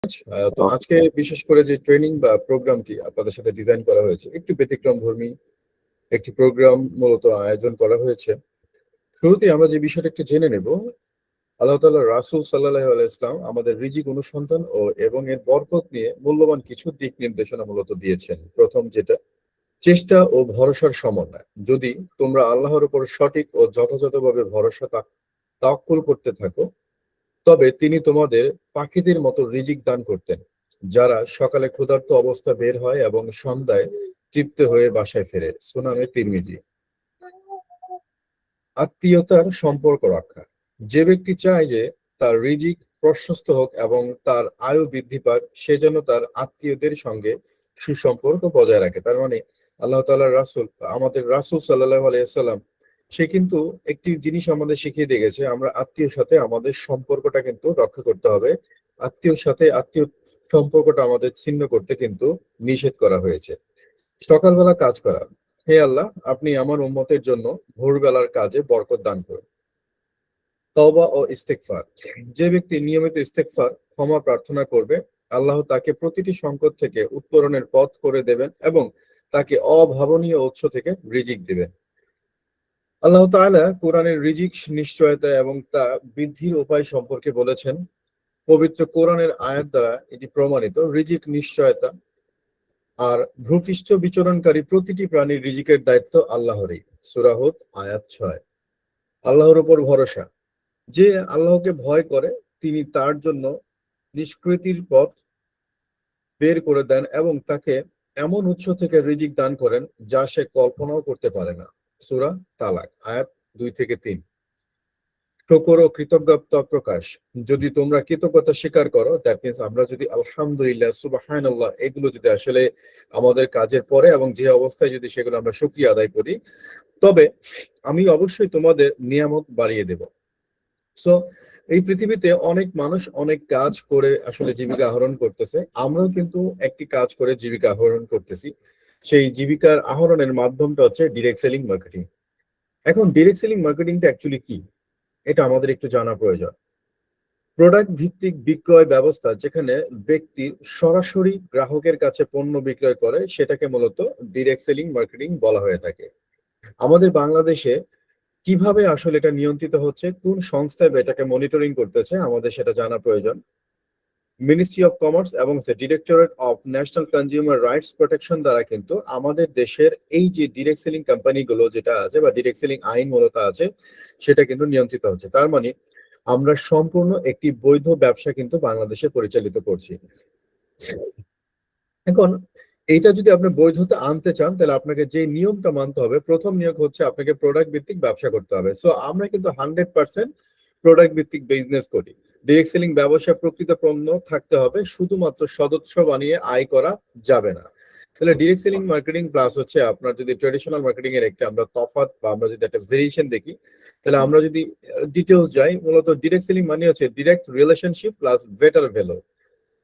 তো আজকে বিশেষ করে যে ট্রেনিং বা প্রোগ্রামটি আপনাদের সাথে ডিজাইন করা হয়েছে একটু ব্যতিক্রমধর্মী একটি প্রোগ্রাম মূলত আয়োজন করা হয়েছে। শুরুতেই আমরা যে বিষয়টা একটু জেনে নেব, আল্লাহ তাআলা রাসূল সাল্লাল্লাহু আলাইহি ওয়াসাল্লাম আমাদের রিজিক অনুসন্ধান এবং এর বরকত নিয়ে মূল্যবান কিছু দিক নির্দেশনা মূলত দিয়েছেন। প্রথম যেটা, চেষ্টা ও ভরসার সমন্বয়। যদি তোমরা আল্লাহর উপর সঠিক ও যথাযথভাবে ভরসা তাওয়াক্কুল করতে থাকো, তবে তিনি তোমাদের পাখিদের মতো রিজিক দান করতেন, যারা সকালে ক্ষুধার্ত অবস্থা বের হয় এবং সন্ধ্যায় তৃপ্ত হয়ে বাসায় ফেরে। সুনানে তিরমিজি। আত্মীয়তার সম্পর্ক রক্ষা। যে ব্যক্তি চায় যে তার রিজিক প্রশস্ত হোক এবং তার আয়ু বৃদ্ধি পাক, সে যেন তার আত্মীয়দের সঙ্গে সুসম্পর্ক বজায় রাখে। তার মানে আল্লাহ তাআলার রাসূল, আমাদের রাসূল সাল্লাল্লাহু আলাইহি ওয়াসাল্লাম, সে কিন্তু একটি জিনিস আমাদের শিখিয়ে দিয়ে গেছে, আমরা আত্মীয়র সাথে আমাদের সম্পর্কটা কিন্তু রক্ষা করতে হবে। আত্মীয়র সাথে আত্মীয় সম্পর্কটা আমাদের ছিন্ন করতে কিন্তু নিষেধ করা হয়েছে। সকালবেলা কাজ করা। হে আল্লাহ, আপনি আমার উম্মতের জন্য ভোরবেলার কাজে বরকত দান করুন। তওবা ও ইস্তেগফার। যে ব্যক্তি নিয়মিত ইস্তেগফার, ক্ষমা প্রার্থনা করবে, আল্লাহ তাকে প্রতিটি সংকট থেকে উত্তরণের পথ করে দেবেন এবং তাকে অভাবনীয় উৎস থেকে রিজিক দিবেন। আল্লাহ তাআলা কোরআনের রিজিক নিশ্চয়তা এবং তা বৃদ্ধির উপায় সম্পর্কে বলেছেন। পবিত্র কোরআনের আয়াত দ্বারা এটি প্রমাণিত। রিজিক নিশ্চয়তা আর ভূপৃষ্ঠ বিচরণকারী প্রতিটি প্রাণীর রিজিকের দায়িত্ব আল্লাহরই। সূরা হুদ আয়াত ৬। আল্লাহর উপর ভরসা। যে আল্লাহকে ভয় করে, তিনি তার জন্য নিষ্কৃতির পথ বের করে দেন এবং তাকে এমন উৎস থেকে রিজিক দান করেন যা সে কল্পনাও করতে পারে না। সূরা তালাক আয়াত ২ থেকে ৩। শুকর ও কৃতজ্ঞতা প্রকাশ। যদি তোমরা কৃতজ্ঞতা স্বীকার করো, দ্যাট মিনস আমরা যদি আলহামদুলিল্লাহ, সুবহানাল্লাহ এগুলো যদি আসলে আমাদের কাজের পরে এবং যে অবস্থায় যদি সেগুলো আমরা শুকরিয়া আদায় করি, তবে আমি অবশ্যই তোমাদের নিয়ামত বাড়িয়ে দেব। সো এই পৃথিবীতে অনেক মানুষ অনেক কাজ করে আসলে জীবিকা আহরণ করতেছে। আমরাও কিন্তু একটি কাজ করে জীবিকা আহরণ করতেছি। সেই জীবিকার আহরণের মাধ্যমটা হচ্ছে ডিরেক্ট সেলিং মার্কেটিং। এখন ডিরেক্ট সেলিং মার্কেটিংটা অ্যাকচুয়ালি কি, এটা আমাদের একটু জানা প্রয়োজন। প্রোডাক্ট ভিত্তিক বিক্রয় ব্যবস্থা, যেখানে ব্যক্তি সরাসরি গ্রাহকের কাছে পণ্য বিক্রয় করে, সেটাকে মূলত ডিরেক্ট সেলিং মার্কেটিং বলা হয়ে থাকে। আমাদের বাংলাদেশে কিভাবে আসলে এটা নিয়ন্ত্রিত হচ্ছে, কোন সংস্থা এটাকে মনিটরিং করতেছে, আমাদের সেটা জানা প্রয়োজন। মিনিস্ট্রি অফ কমার্স এবং directorate of national consumer rights protection দ্বারা কিন্তু আমাদের দেশের এই যে ডিরেক্ট সেলিং কোম্পানিগুলো যেটা আছে বা ডিরেক্ট সেলিং আইন মূলত আছে, সেটা কিন্তু নিয়ন্ত্রিত হচ্ছে। তার মানে আমরা সম্পূর্ণ একটি বৈধ ব্যবসা কিন্তু বাংলাদেশে পরিচালিত করছি। এখন এইটা যদি আপনি বৈধতা আনতে চান, তাহলে আপনাকে যে নিয়মটা মানতে হবে, প্রথম নিয়ম হচ্ছে আপনাকে প্রোডাক্ট ভিত্তিক ব্যবসা করতে হবে। সো আমরা কিন্তু 100% প্রোডাক্ট ভিত্তিক বিজনেস করি। ডিরেক্ট সেলিং ব্যবসা প্রকৃত পণ্য থাকতে হবে, শুধুমাত্র সদস্য বানিয়ে আয় করা যাবে না। তাহলে ডিরেক্ট সেলিং মার্কেটিং প্লাস হচ্ছে আপনার যদি ট্রেডিশনাল মার্কেটিং এর একটা আমরা তফাৎ বা আমরা যদি একটা ভেরিয়েশন দেখি, তাহলে আমরা যদি ডিটেলস যাই, মূলত ডিরেক্ট সেলিং মানে হচ্ছে direct relationship plus better value.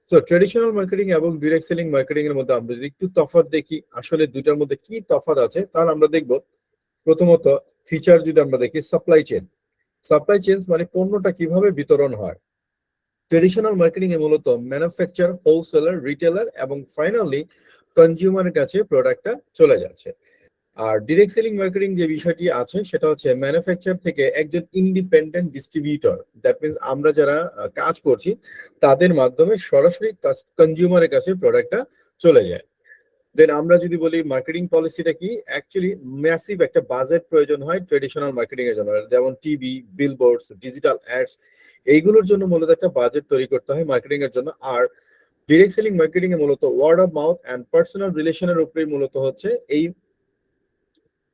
So traditional marketing এবং ডিরেক্ট সেলিং মার্কেটিং এর মধ্যে আমরা যদি একটু তফাৎ দেখি, আসলে দুটার মধ্যে কি তফাৎ আছে, তাহলে আমরা দেখব প্রথমত ফিচার যদি আমরা দেখি, সাপ্লাই চেইন। সাপ্লাই চেইন মানে পণ্যটা কিভাবে বিতরণ হয়। ট্রেডিশনাল মার্কেটিং এ মূলত ম্যানুফ্যাকচার, হোলসেলার, রিটেলার এবং ফাইনালি কনজিউমারের কাছে প্রোডাক্টটা চলে যাচ্ছে। আর ডিরেক্ট সেলিং মার্কেটিং যে বিষয়টি আছে, সেটা হচ্ছে ম্যানুফ্যাকচার থেকে একজন ইন্ডিপেন্ডেন্ট ডিস্ট্রিবিউটর, দ্যাট মিনস আমরা যারা কাজ করছি তাদের মাধ্যমে সরাসরি কনজিউমারের কাছে প্রোডাক্টটা চলে যায়। দেন আমরা যদি বলি মার্কেটিং পলিসিটা কি, অ্যাকচুয়ালি ম্যাসিভ একটা বাজেট প্রয়োজন হয় ট্রেডিশনাল মার্কেটিং এর জন্য, যেমন টিভি, বিলবোর্ডস, ডিজিটাল অ্যাডস, এইগুলোর জন্য মূলত একটা বাজেট তৈরি করতে হয় মার্কেটিং এর জন্য। আর ডিরেক্ট সেলিং মার্কেটিং এ মূলত word of mouth and personal রিলেশনের উপরেই মূলত হচ্ছে এই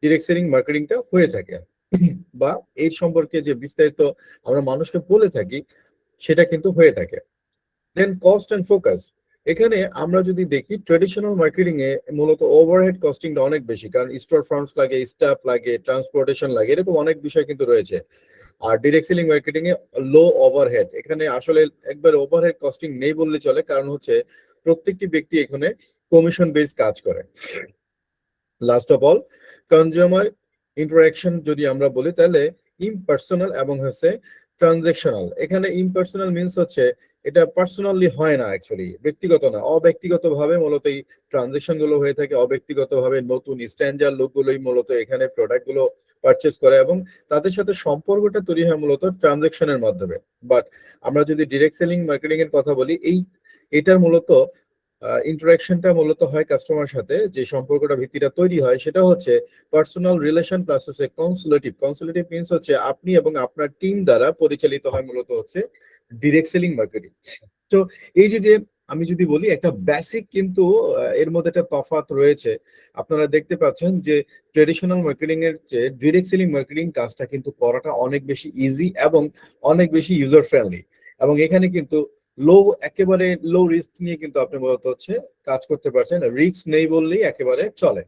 ডিরেক্ট সেলিং মার্কেটিংটা হয়ে থাকে, বা এই সম্পর্কে যে বিস্তারিত আমরা মানুষকে বলে থাকি, সেটা কিন্তু হয়ে থাকে। দেন কস্ট এন্ড ফোকাস। এখানে আমরা যদি দেখি ট্রেডিশনাল মার্কেটিং এ মূলত ওভারহেড কস্টিংটা অনেক বেশি, কারণ স্টোর ফান্ডস লাগে, স্টাফ লাগে, ট্রান্সপোর্টেশন লাগে, এরকম অনেক বিষয় কিন্তু রয়েছে। আর ডিরেক্ট সেলিং মার্কেটিং এ লো ওভারহেড, এখানে আসলে একবার ওভারহেড কস্টিং নেই বললে চলে, কারণ হচ্ছে প্রত্যেকটি ব্যক্তি এখানে কমিশন বেস কাজ করে। Last of all consumer interaction যদি আমরা বলি, তাহলে ইমপার্সোনাল এবং হচ্ছে ট্রানজেকশনাল। এখানে ইমপার্সোনাল মিনস হচ্ছে এটা পার্সোনালি হয় না, অ্যাকচুয়ালি ব্যক্তিগত না, অব্যক্তিগত ভাবে মূলত এই ট্রানজেকশন গুলো হয়ে থাকে। অব্যক্তিগত ভাবে নতুন স্ট্যান্ডার্ড লোকগুলোই মূলত এখানে প্রোডাক্ট গুলো পারচেস করে এবং তাদের সাথে সম্পর্কটা তৈরি হয় মূলত ট্রানজেকশনের মাধ্যমে। বাট আমরা যদি ডিরেক্ট সেলিং মার্কেটিং এর কথা বলি, এটার মূলত ইন্টারাকশনটা মূলত হয় কাস্টমার সাথে, যে সম্পর্কটা ভিত্তিটা তৈরি হয় সেটা হচ্ছে পার্সোনাল রিলেশন প্লাস হচ্ছে কনসুলেটিভ। কনসুলেটিভ মিনস হচ্ছে আপনি এবং আপনার টিম দ্বারা পরিচালিত হয় মূলত হচ্ছে ডিরেক্ট সেলিং মার্কেটিং। তো এই যে আমি যদি বলি একটা বেসিক কিন্তু এর মধ্যে একটা তফাৎ রয়েছে। আপনারা দেখতে পাচ্ছেন যে ট্রেডিশনাল মার্কেটিং এর চেয়ে ডিরেক্ট সেলিং মার্কেটিং কাজটা কিন্তু করাটা অনেক বেশি ইজি এবং অনেক বেশি ইউজার ফ্রেন্ডলি, এবং এখানে কিন্তু একেবারে লো রিস্ক নিয়ে কিন্তু আপনি মূলত হচ্ছে কাজ করতে পারছেন, রিস্ক নেই বললেই একেবারে চলে।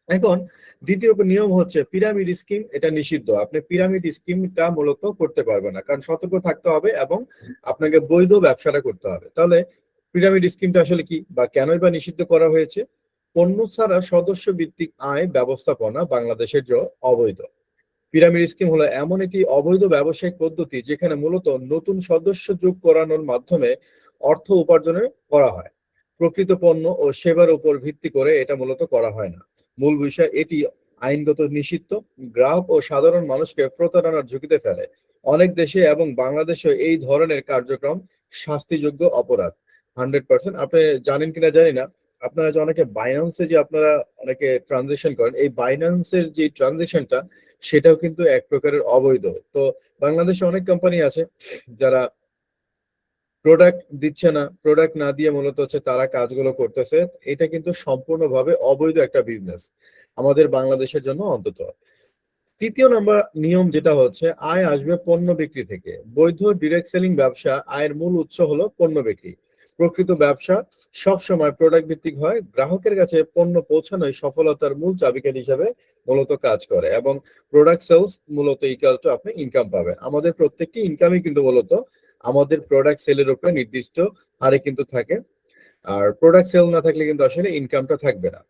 এখন দ্বিতীয় নিয়ম হচ্ছে পিরামিড স্কিম, এটা নিষিদ্ধ। আপনি পিরামিড স্কিমটা মূলত করতে পারবেন না, কারণ সতর্ক থাকতে হবে এবং আপনাকে বৈধ ব্যবসাটা করতে হবে। তাহলে পিরামিড স্কিমটা আসলে কি বা কেনই বা নিষিদ্ধ করা হয়েছে? পণ্য ছাড়া সদস্য ভিত্তিক আয় ব্যবস্থাপনা বাংলাদেশের জন্য অবৈধ। পিরামিড স্কিম হলো এমন একটি অবৈধ ব্যবসায়িক পদ্ধতি যেখানে মূলত নতুন সদস্য যোগ করানোর মাধ্যমে অর্থ উপার্জনে করা হয়। প্রকৃত পণ্য ও সেবার উপর ভিত্তি করে এটা মূলত করা হয় না। মূল বিষয় এটি আইনগত নিষিদ্ধ, গ্রাহক ও সাধারণ মানুষকে প্রতারণার ঝুঁকিতে ফেলে। অনেক দেশে এবং বাংলাদেশে এই ধরনের কার্যক্রম শাস্তিযোগ্য অপরাধ। 100%। আপনি জানেন কিনা জানি না, আপনারা যে অনেকে বাইন্যান্সে যে আপনারা অনেকে ট্রানজেকশন করেন, এই বাইন্যান্সের যে ট্রানজেকশনটা সেটাও কিন্তু এক প্রকারের অবৈধ। তো বাংলাদেশে অনেক কোম্পানি আছে যারা প্রোডাক্ট দিচ্ছে না, প্রোডাক্ট না দিয়ে মূলত হচ্ছে তারা কাজগুলো করতেছে। এটা কিন্তু সম্পূর্ণভাবে অবৈধ একটা বিজনেস আমাদের বাংলাদেশের জন্য অন্তত। তৃতীয় নাম্বার নিয়ম যেটা হচ্ছে আয় আসবে পণ্য বিক্রি থেকে। বৈধ ডিরেক্ট সেলিং ব্যবসা আয়ের মূল উৎস হলো পণ্য বিক্রি। প্রকৃত ব্যবসা সব সময় প্রোডাক্ট ভিত্তিক হয়, গ্রাহকের কাছে পণ্য পৌঁছানোই সফলতার মূল চাবিকাঠি হিসাবে মূলত কাজ করে, এবং প্রোডাক্ট সেলস মূলত ইকুয়াল টু আপনি ইনকাম পাবেন। আমাদের প্রত্যেকটি ইনকামই কিন্তু মূলত আমাদের প্রোডাক্ট সেলের উপরে নির্দিষ্ট হারে কিন্তু থাকে, আর প্রোডাক্ট সেল না থাকলে কিন্তু আসলে ইনকামটা থাকবে না।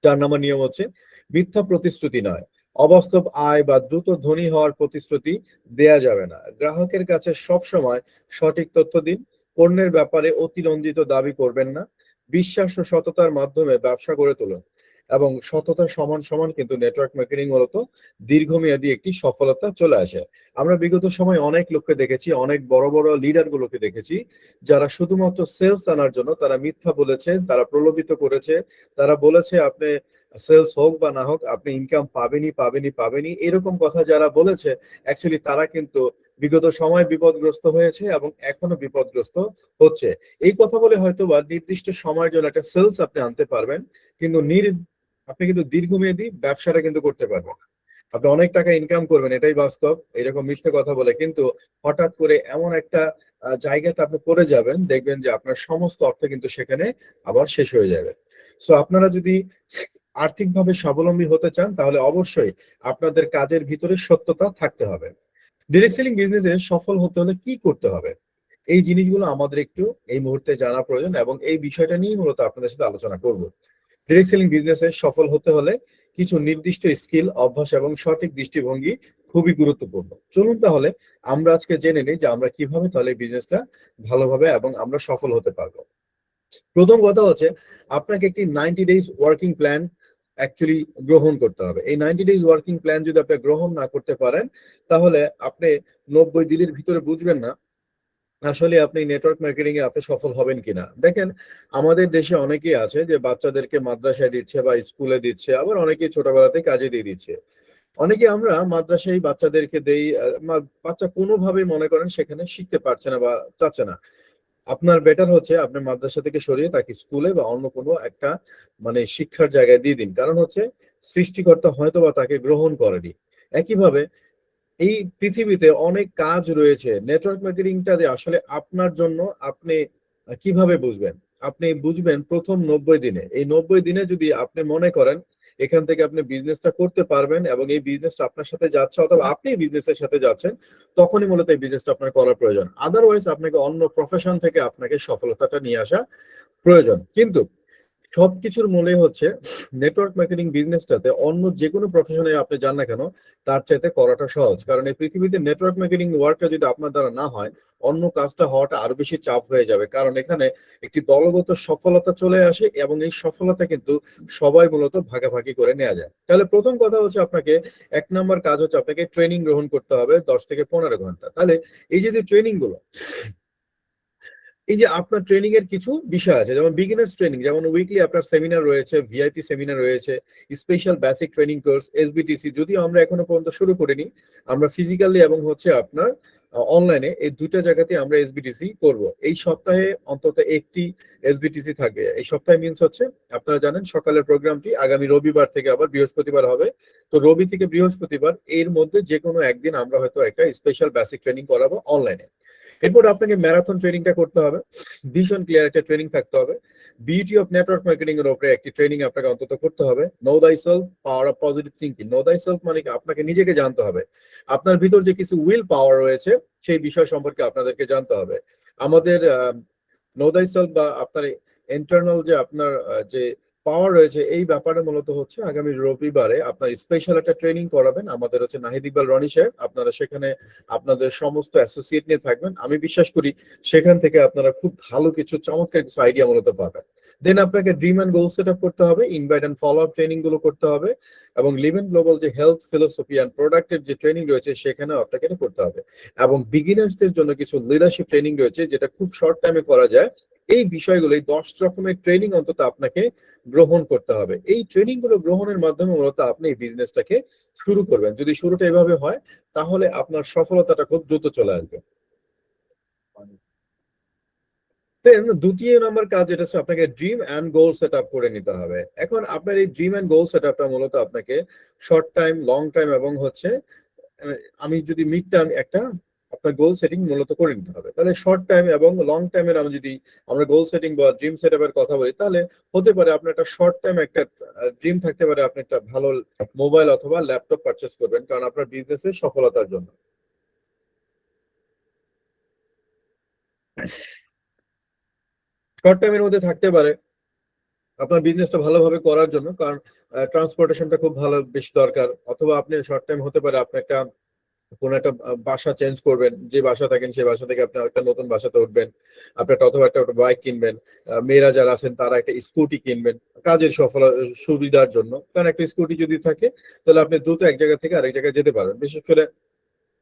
4 নম্বর নিয়ম হচ্ছে মিথ্যা প্রতিশ্রুতি নয়। অবাস্তব আয় বা দ্রুত ধনী হওয়ার প্রতিশ্রুতি দেয়া যাবে না। গ্রাহকের কাছে সব সময় সঠিক তথ্য দিন। পণ্যের ব্যাপারে অতিরঞ্জিত দাবি করবেন না। বিশ্বাস ও সততার মাধ্যমে ব্যবসা গড়ে তুলুন, এবং সততা সমান সমান কিন্তু নেটওয়ার্ক মার্কেটিং মূলত দীর্ঘমেয়াদী একটি সফলতা চলে আসে। আমরা বিগত সময় অনেক লোককে দেখেছি, অনেক বড় বড় লিডার গুলোকে দেখেছি যারা শুধুমাত্র সেলস আনার জন্য তারা মিথ্যা বলেছে, তারা প্রলোভিত করেছে, তারা বলেছে আপনি সেলস হোক বা না হোক আপনি ইনকাম পাবেনই পাবেনই পাবেনই, এরকম কথা যারা বলেছে অ্যাকচুয়ালি তারা কিন্তু বিগত সময় বিপদগ্রস্ত হয়েছে এবং এখনো বিপদগ্রস্ত হচ্ছে। এই কথা বলে হয়তো বা নির্দিষ্ট সময়ের জন্য একটা সেলস আপনি আনতে পারবেন, কিন্তু আপনি কিন্তু দীর্ঘমেয়াদী ব্যবসাটা কিন্তু করতে পারবেন না। আপনি অনেক টাকা ইনকাম করবেন, এটাই বাস্তব, এরকম মিথ্যে কথা বলে, কিন্তু হঠাৎ করে এমন একটা জায়গাতে আপনি পড়ে যাবেন, দেখবেন যে আপনার সমস্ত অর্থ কিন্তু সেখানে আবার শেষ হয়ে যাবে। সো আপনারা যদি আর্থিকভাবে স্বাবলম্বী হতে চান তাহলে অবশ্যই আপনাদের কাজের ভিতরে সত্যতা থাকতে হবে। ডিরেক্ট সেলিং বিজনেসে সফল হতে হলে কি করতে হবে, এই জিনিসগুলো আমাদের একটু এই মুহূর্তে জানা প্রয়োজন, এবং এই বিষয়টা নিয়ে মূলত আপনাদের সাথে আলোচনা করব। ডিরেক্ট সেলিং বিজনেসে সফল হতে হলে কিছু নির্দিষ্ট স্কিল, অভ্যাস এবং সঠিক দৃষ্টিভঙ্গি খুবই গুরুত্বপূর্ণ। চলুন তাহলে আমরা আজকে জেনে নিই যে আমরা কিভাবে তাহলে বিজনেসটা ভালোভাবে এবং আমরা সফল হতে পারবো। প্রথম কথা হচ্ছে আপনাকে একটি 90 ডেজ ওয়ার্কিং প্ল্যান অ্যাকচুয়ালি গ্রহণ করতে হবে। এই 90 ডেজ ওয়ার্কিং প্ল্যান যদি আপনি গ্রহণ না করতে পারেন তাহলে আপনি 90 দিনের ভিতরে বুঝবেন না আসলে আপনি নেটওয়ার্ক মার্কেটিং এ আপনি সফল হবেন কিনা। দেখেন আমাদের দেশে অনেকেই আছে যে বাচ্চাদেরকে মাদ্রাসায় দিচ্ছে বা স্কুলে দিচ্ছে, আবার অনেকেই ছোটবেলাতে কাজে দিয়ে দিচ্ছে। অনেকে আমরা মাদ্রাসায় বাচ্চাদেরকে দেই, বাচ্চা কোনোভাবেই মনে করেন সেখানে শিখতে পারছে না বা চাচ্ছে না। আপনার বেটার হচ্ছে আপনি মাদ্রাসা থেকে সরিয়ে তাকে স্কুলে বা অন্য কোনো একটা মানে শিক্ষার জায়গায় দিয়ে দিন, কারণ হচ্ছে সৃষ্টিকর্তা হয়তো বা তাকে গ্রহণ করেনি। একইভাবে এই পৃথিবীতে অনেক কাজ রয়েছে, নেটওয়ার্ক মার্কেটিংটা যে আসলে আপনার জন্য আপনি কিভাবে বুঝবেন? আপনি বুঝবেন প্রথম 90 দিনে। এই 90 দিনে যদি আপনি মনে করেন এখান থেকে আপনি বিজনেসটা করতে পারবেন এবং এই বিজনেসটা আপনার সাথে যাচ্ছে অথবা আপনি বিজনেসের সাথে যাচ্ছেন, তখনই মূলত এই বিজনেসটা আপনার করা প্রয়োজন। আদারওয়াইজ আপনাকে অন্য প্রফেশন থেকে আপনাকে সফলতাটা নিয়ে আসা প্রয়োজন। কিন্তু সবকিছুর মূলে হচ্ছে নেটওয়ার্ক মার্কেটিং বিজনেসটাতে অন্য যে কোনো প্রফেশনে আপনি যান না কেন তার চাইতে করাটা সহজ, কারণ এই পৃথিবীতে নেটওয়ার্ক মার্কেটিং ওয়ার্কটা যদি আপনার দ্বারা না হয় অন্য কাজটা হওয়াটা আরো বেশি চাপ হয়ে যাবে, কারণ এখানে একটি দলগত সফলতা চলে আসে এবং এই সফলতা কিন্তু সবাই মূলত ভাগাভাগি করে নেওয়া যায়। তাহলে প্রথম কথা হচ্ছে আপনাকে 1 নম্বর কাজ হচ্ছে আপনাকে ট্রেনিং গ্রহণ করতে হবে 10 থেকে 15 ঘন্টা। তাহলে এই যে যে ট্রেনিং গুলো, এই যে আপনার ট্রেনিং এর কিছু বিষয় আছে, যেমন বিগিনার্স ট্রেনিং, যেমন উইকলি আপনার সেমিনার রয়েছে, ভিআইপি সেমিনার রয়েছে, special basic training course, SBTC, যদিও আমরা এখনো পর্যন্ত শুরু করিনি, আমরা ফিজিক্যালি এবং হচ্ছে আপনার অনলাইনে এই দুইটা জায়গাতে আমরা এসবিটিসি করব। এই সপ্তাহে অন্তত একটি এসবিটিসি থাকবে। এই সপ্তাহে মিনস হচ্ছে আপনারা জানেন সকালের প্রোগ্রামটি আগামী রবিবার থেকে আবার বৃহস্পতিবার হবে। তো রবি থেকে বৃহস্পতিবার এর মধ্যে যে কোনো একদিন আমরা হয়তো একটা স্পেশাল বেসিক ট্রেনিং করাবো অনলাইনে। এরপর আপনাকে ম্যারাথন ট্রেনিংটা করতে হবে, ভিশন ক্লিয়ার একটা ট্রেনিং থাকতে হবে, বিউটি অফ নেটওয়ার্ক মার্কেটিং এর উপরে একটি ট্রেনিং আপনাকে অন্তত করতে হবে, নো দাই self, power of positive thinking. No দাই সেলফ মানে কি আপনাকে নিজেকে জানতে হবে, আপনার ভিতর যে কিছু উইল পাওয়ার রয়েছে সেই বিষয় সম্পর্কে আপনাদেরকে জানতে হবে। আমাদের নো দাই সেলফ বা আপনার ইন্টারনাল যে আপনার যে পাওয়ার রয়েছে এই ব্যাপারে মূলত হচ্ছে আগামী রবিবারে আপনার স্পেশাল একটা ট্রেনিং করাবেন আমাদের হচ্ছে নাহিদ ইকবাল রনি সাহেব। আপনারা সেখানে আপনাদের সমস্ত অ্যাসোসিয়েট নিয়ে থাকবেন, আমি বিশ্বাস করি সেখান থেকে আপনারা খুব ভালো কিছু চমৎকার কিছু আইডিয়া মূলত পাবেন। দেন আপনাকে dream and goal set up করতে হবে, invite and follow up training গুলো করতে হবে, এবং লিভ ইন গ্লোবাল যে হেলথ ফিলোসফি অ্যান্ড প্রোডাক্টের যে ট্রেনিং রয়েছে সেখানে আপনাকে এটা করতে হবে। এবং বিগিনার্সদের জন্য কিছু লিডারশিপ ট্রেনিং রয়েছে যেটা খুব শর্ট টাইমে করা যায়। এই বিষয়গুলো, এই 10 রকমের ট্রেনিং অন্তত আপনাকে গ্রহণ করতে হবে। এই ট্রেনিং গুলো গ্রহণের মাধ্যমে মূলত আপনি এই বিজনেসটাকে শুরু করবেন। যদি শুরুটা এভাবে হয় তাহলে আপনার সফলতাটা খুব দ্রুত চলে আসবে। দেন দ্বিতীয় নম্বর কাজ যেটা হচ্ছে আপনাকে dream and goal set up করে নিতে হবে। এখন আপনার এই ড্রিম অ্যান্ড গোল সেট আপটা মূলত আপনাকে শর্ট টাইম, লং টাইম এবং হচ্ছে আমি যদি মিড টার্ম একটা আপনার গোল সেটিং মূলত করে নিতে হবে। তাহলে শর্ট টাইম এবং লং টাইমের আমি যদি আমরা গোল সেটিং বা ড্রিম সেট আপের কথা বলি, তাহলে হতে পারে আপনার একটা শর্ট টাইম একটা ড্রিম থাকতে পারে, আপনি একটা ভালো মোবাইল অথবা ল্যাপটপ পারচেস করবেন কারণ আপনার বিজনেসের সফলতার জন্য। শর্ট টাইমের মধ্যে থাকতে পারে আপনার বিজনেসটা ভালোভাবে করার জন্য, কারণ ট্রান্সপোর্টেশনটা খুব ভালো বেশি দরকার, অথবা আপনি শর্ট টাইম হতে পারে আপনি একটা কোন একটা বাসা চেঞ্জ করবেন, যে বাসা থাকেন সেই বাসা থেকে আপনি একটা নতুন বাসাতে উঠবেন, আপনি একটা অথবা একটা বাইক কিনবেন, মেয়েরা যারা আছেন তারা একটা স্কুটি কিনবেন কাজের সফল সুবিধার জন্য, কারণ একটা স্কুটি যদি থাকে তাহলে আপনি দ্রুত এক জায়গা থেকে আরেক জায়গায় যেতে পারেন। বিশেষ করে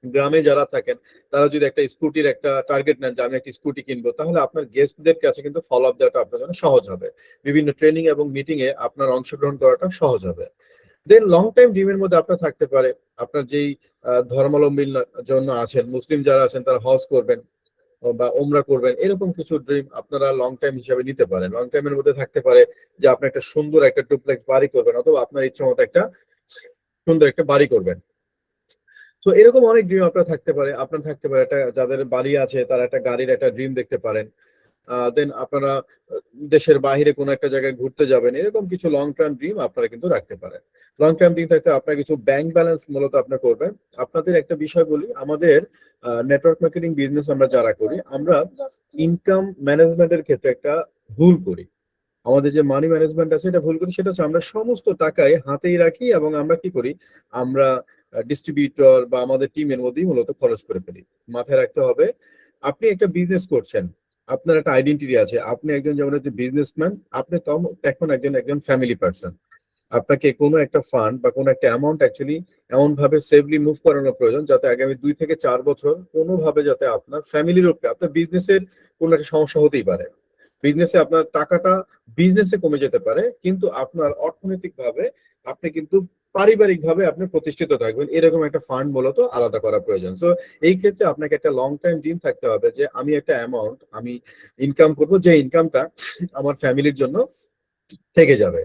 গ্রামে যারা থাকেন তারা যদি একটা স্কুটির একটা টার্গেট নেন যে আমি একটা স্কুটি কিনবো, তাহলে আপনার গেস্টদের কাছে কিন্তু ফলো আপ দেওয়াটা আপনার জন্য সহজ হবে, বিভিন্ন ট্রেনিং এবং মিটিং এ আপনার অংশগ্রহণ করাটা সহজ হবে। দেন লং টাইম ড্রিমের মধ্যে আপনার থাকতে পারে আপনার যেই ধর্মাবলম্বীর জন্য আছেন, মুসলিম যারা আছেন তারা হজ করবেন বা ওমরা করবেন, এরকম কিছু ড্রিম আপনারা লং টাইম হিসাবে নিতে পারেন। লং টাইমের মধ্যে থাকতে পারে যে আপনি একটা সুন্দর একটা ডুপ্লেক্স বাড়ি করবেন, অথবা আপনার ইচ্ছা মতো একটা সুন্দর একটা বাড়ি করবেন। তো এরকম অনেক ড্রিম আপনার থাকতে পারে। আপনার থাকতে পারে একটা, যাদের বাড়ি আছে তারা একটা গাড়ির একটা ড্রিম দেখতে পারেন। দেন আপনারা দেশের বাইরে কোনো একটা জায়গায় ঘুরতে যাবেন, এরকম কিছু লং টার্ম ড্রিম আপনারা কিন্তু রাখতে পারেন। লং টার্ম ড্রিম থাকতে আপনার কিছু ব্যাংক ব্যালেন্স মূলত আপনার করবেন। আপনাদের একটা বিষয় বলি, আমাদের নেটওয়ার্ক মার্কেটিং বিজনেস আমরা যারা করি আমরা ইনকাম ম্যানেজমেন্টের ক্ষেত্রে একটা ভুল করি। আমাদের যে মানি ম্যানেজমেন্ট আছে এটা ভুল করি, সেটা হচ্ছে আমরা সমস্ত টাকায় হাতেই রাখি এবং আমরা কি করি, আমরা ডিস্ট্রিবিউটর বা আমাদের টিমের মধ্যেই মূলত খরচ করে ফেলি। মাথায় রাখতে হবে আপনি একটা বিজনেস করছেন, আপনার একটা আইডেন্টিটি আছে, আপনি একজন যেমন একজন বিজনেসম্যান, আপনি এখন একজন একজন ফ্যামিলি পার্সন। আপনাকে কোনো একটা ফান্ড বা কোনো একটা অ্যামাউন্ট অ্যাকচুয়ালি এমন ভাবে সেফলি মুভ করানো প্রয়োজন যাতে আগামী 2 থেকে 4 বছর কোনোভাবে যাতে আপনার ফ্যামিলির উপরে, আপনার বিজনেসের কোনো একটা সমস্যা হতেই পারে, বিজনেসে আপনার টাকাটা বিজনেসে কমে যেতে পারে, কিন্তু আপনার অর্থনৈতিক ভাবে আপনি কিন্তু পারিবারিক ভাবে আপনি প্রতিষ্ঠিত থাকবেন, এরকম একটা ফান্ড মূলত আলাদা করা প্রয়োজন। সো এই ক্ষেত্রে আপনাকে একটা লং টাইম ড্রিম থাকতে হবে যে আমি একটা অ্যামাউন্ট আমি ইনকাম করব, যে ইনকামটা আমার ফ্যামিলির জন্য থেকে যাবে।